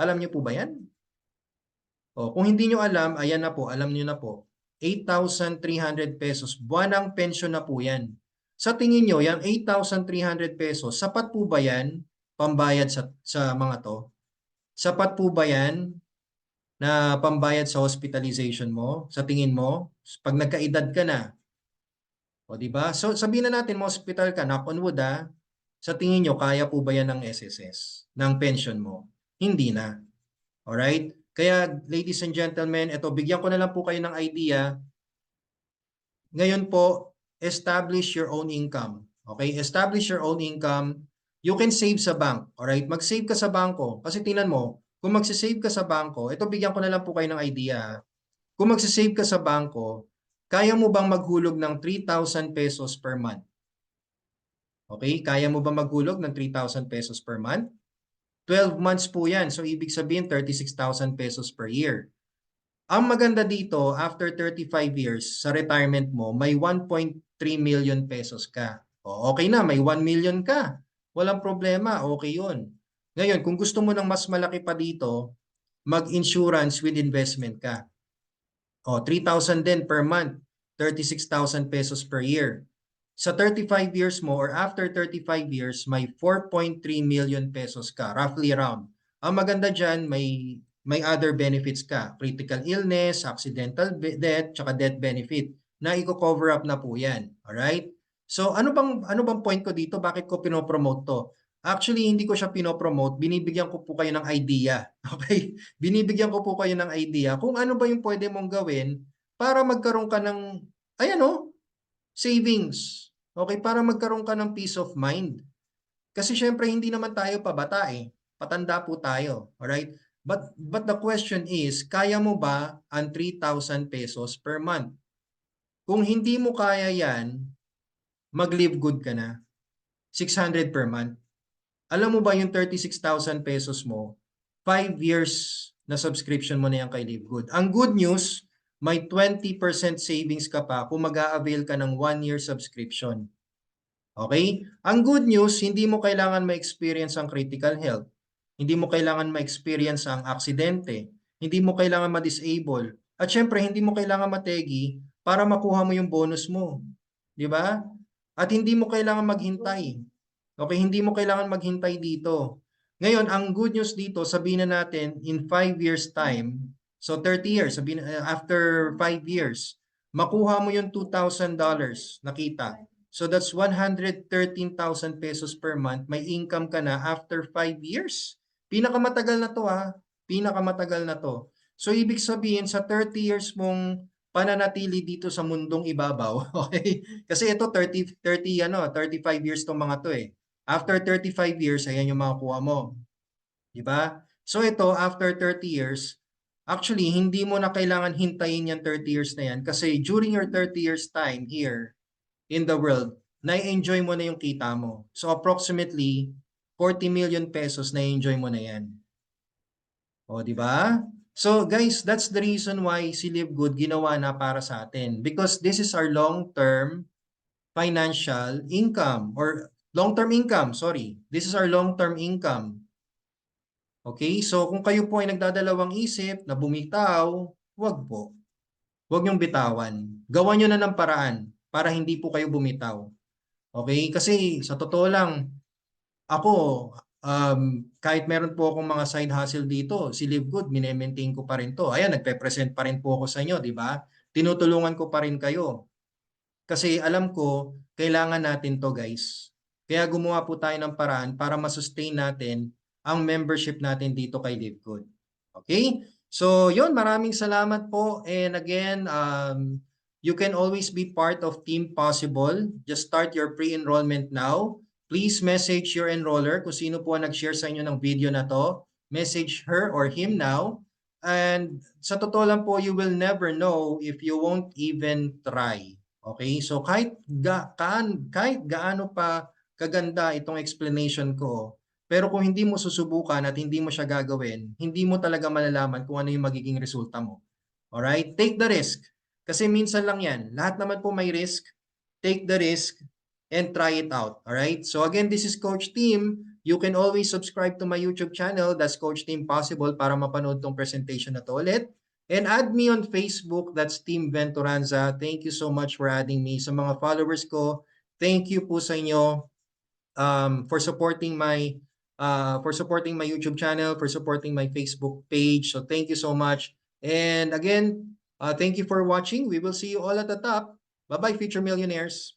Alam niyo po ba yan? O, kung hindi nyo alam, ayan na po, alam niyo na po. 8,300 pesos, buwanang pensyon na po yan. Sa tingin nyo, yung 8,300 pesos, sapat po ba yan pambayad sa mga to? Sapat po ba yan na pambayad sa hospitalization mo? Sa tingin mo, pag nagkaedad ka na, o di ba? So sabihin na natin, hospital ka, knock on wood sa tingin nyo, kaya po ba yan ng SSS, ng pension mo? Hindi na. Alright? Kaya, ladies and gentlemen, ito, bigyan ko na lang po kayo ng idea. Ngayon po, establish your own income. Okay? Establish your own income. You can save sa bank. Alright? Mag-save ka sa bangko. Kasi tingnan mo, kung mag-save ka sa bangko, ito bigyan ko na lang po kayo ng idea. Kung mag-save ka sa bangko, kaya mo bang maghulog ng 3,000 pesos per month? Okay? Kaya mo ba maghulog ng 3,000 pesos per month? 12 months po yan. So, ibig sabihin, 36,000 pesos per year. Ang maganda dito, after 35 years, sa retirement mo, may 1.3 million pesos ka. O, okay na, may 1 million ka. Walang problema, okay yun. Ngayon, kung gusto mo ng mas malaki pa dito, mag-insurance with investment ka. O, 3,000 din per month, 36,000 pesos per year. Sa 35 years mo or after 35 years, may 4.3 million pesos ka, roughly around. Ang maganda dyan, may other benefits ka. Critical illness, accidental death, tsaka death benefit na i-cover up na po yan. Alright? So ano bang point ko dito? Bakit ko pinopromote to? Actually, hindi ko siya pinopromote. Binibigyan ko po kayo ng idea. Okay? Binibigyan ko po kayo ng idea kung ano ba yung pwede mong gawin para magkaroon ka ng, savings. Okay? Para magkaroon ka ng peace of mind. Kasi syempre, hindi naman tayo pabata eh. Patanda po tayo. Alright? But the question is, kaya mo ba ang 3,000 pesos per month? Kung hindi mo kaya yan, mag-live good ka na. 600 per month. Alam mo ba yung 36,000 pesos mo, 5 years na subscription mo na yan kay Live Good. Ang good news, may 20% savings ka pa kung mag-a-avail ka ng 1-year subscription. Okay? Ang good news, hindi mo kailangan ma-experience ang critical health. Hindi mo kailangan ma-experience ang aksidente. Hindi mo kailangan ma-disable. At syempre, hindi mo kailangan mategi para makuha mo yung bonus mo. Di ba? At hindi mo kailangan maghintay. Okay, hindi mo kailangan maghintay dito. Ngayon, ang good news dito, sabihin na natin, in 5 years time, so 30 years, sabihin, after 5 years, makuha mo yung $2,000 na kita. So that's 113,000 pesos per month. May income ka na after 5 years. Pinakamatagal na to Pinakamatagal na to. So ibig sabihin sa 30 years mong pananatili dito sa mundong ibabaw, okay? Kasi ito 35 years tong mga to eh. After 35 years, ayan yung makukuha mo. Di ba? So ito, after 30 years, actually, hindi mo na kailangan hintayin yung 30 years na yan kasi during your 30 years time here in the world, na-enjoy mo na yung kita mo. So approximately 40 million pesos na-enjoy mo na yan. O, di ba? So guys, that's the reason why si Live Good ginawa na para sa atin. Because this is our long-term financial income or long-term income, sorry. This is our long-term income. Okay? So kung kayo po ay nagdadalawang isip na bumitaw, wag po. Wag niyong bitawan. Gawan niyo na ng paraan para hindi po kayo bumitaw. Okay? Kasi sa totoo lang, ako, kahit meron po akong mga side hustle dito, si Live Good, mine-maintain ko pa rin to. Ayan, nagpe-present pa rin po ako sa inyo, di ba? Tinutulungan ko pa rin kayo. Kasi alam ko, kailangan natin to guys. Kaya gumawa po tayo ng paraan para masustain natin ang membership natin dito kay Live Good. Okay? So, yun, maraming salamat po. And again, you can always be part of Team Possible. Just start your pre-enrollment now. Please message your enroller kung sino po ang nag-share sa inyo ng video na to. Message her or him now. And sa totoo lang po, you will never know if you won't even try. Okay? So kahit gaano pa kaganda itong explanation ko, pero kung hindi mo susubukan at hindi mo siya gagawin, hindi mo talaga malalaman kung ano yung magiging resulta mo. Alright? Take the risk. Kasi minsan lang yan. Lahat naman po may risk. Take the risk and try it out. Alright? So again, this is Coach Tim. You can always subscribe to my YouTube channel. That's Coach Tim Possible para mapanood tong presentation na to ulit. And add me on Facebook. That's Team Venturanza. Thank you so much for adding me. Sa mga followers ko, thank you po sa inyo for supporting my YouTube channel, for supporting my Facebook page. So thank you so much. And again, thank you for watching. We will see you all at the top. Bye-bye, future millionaires.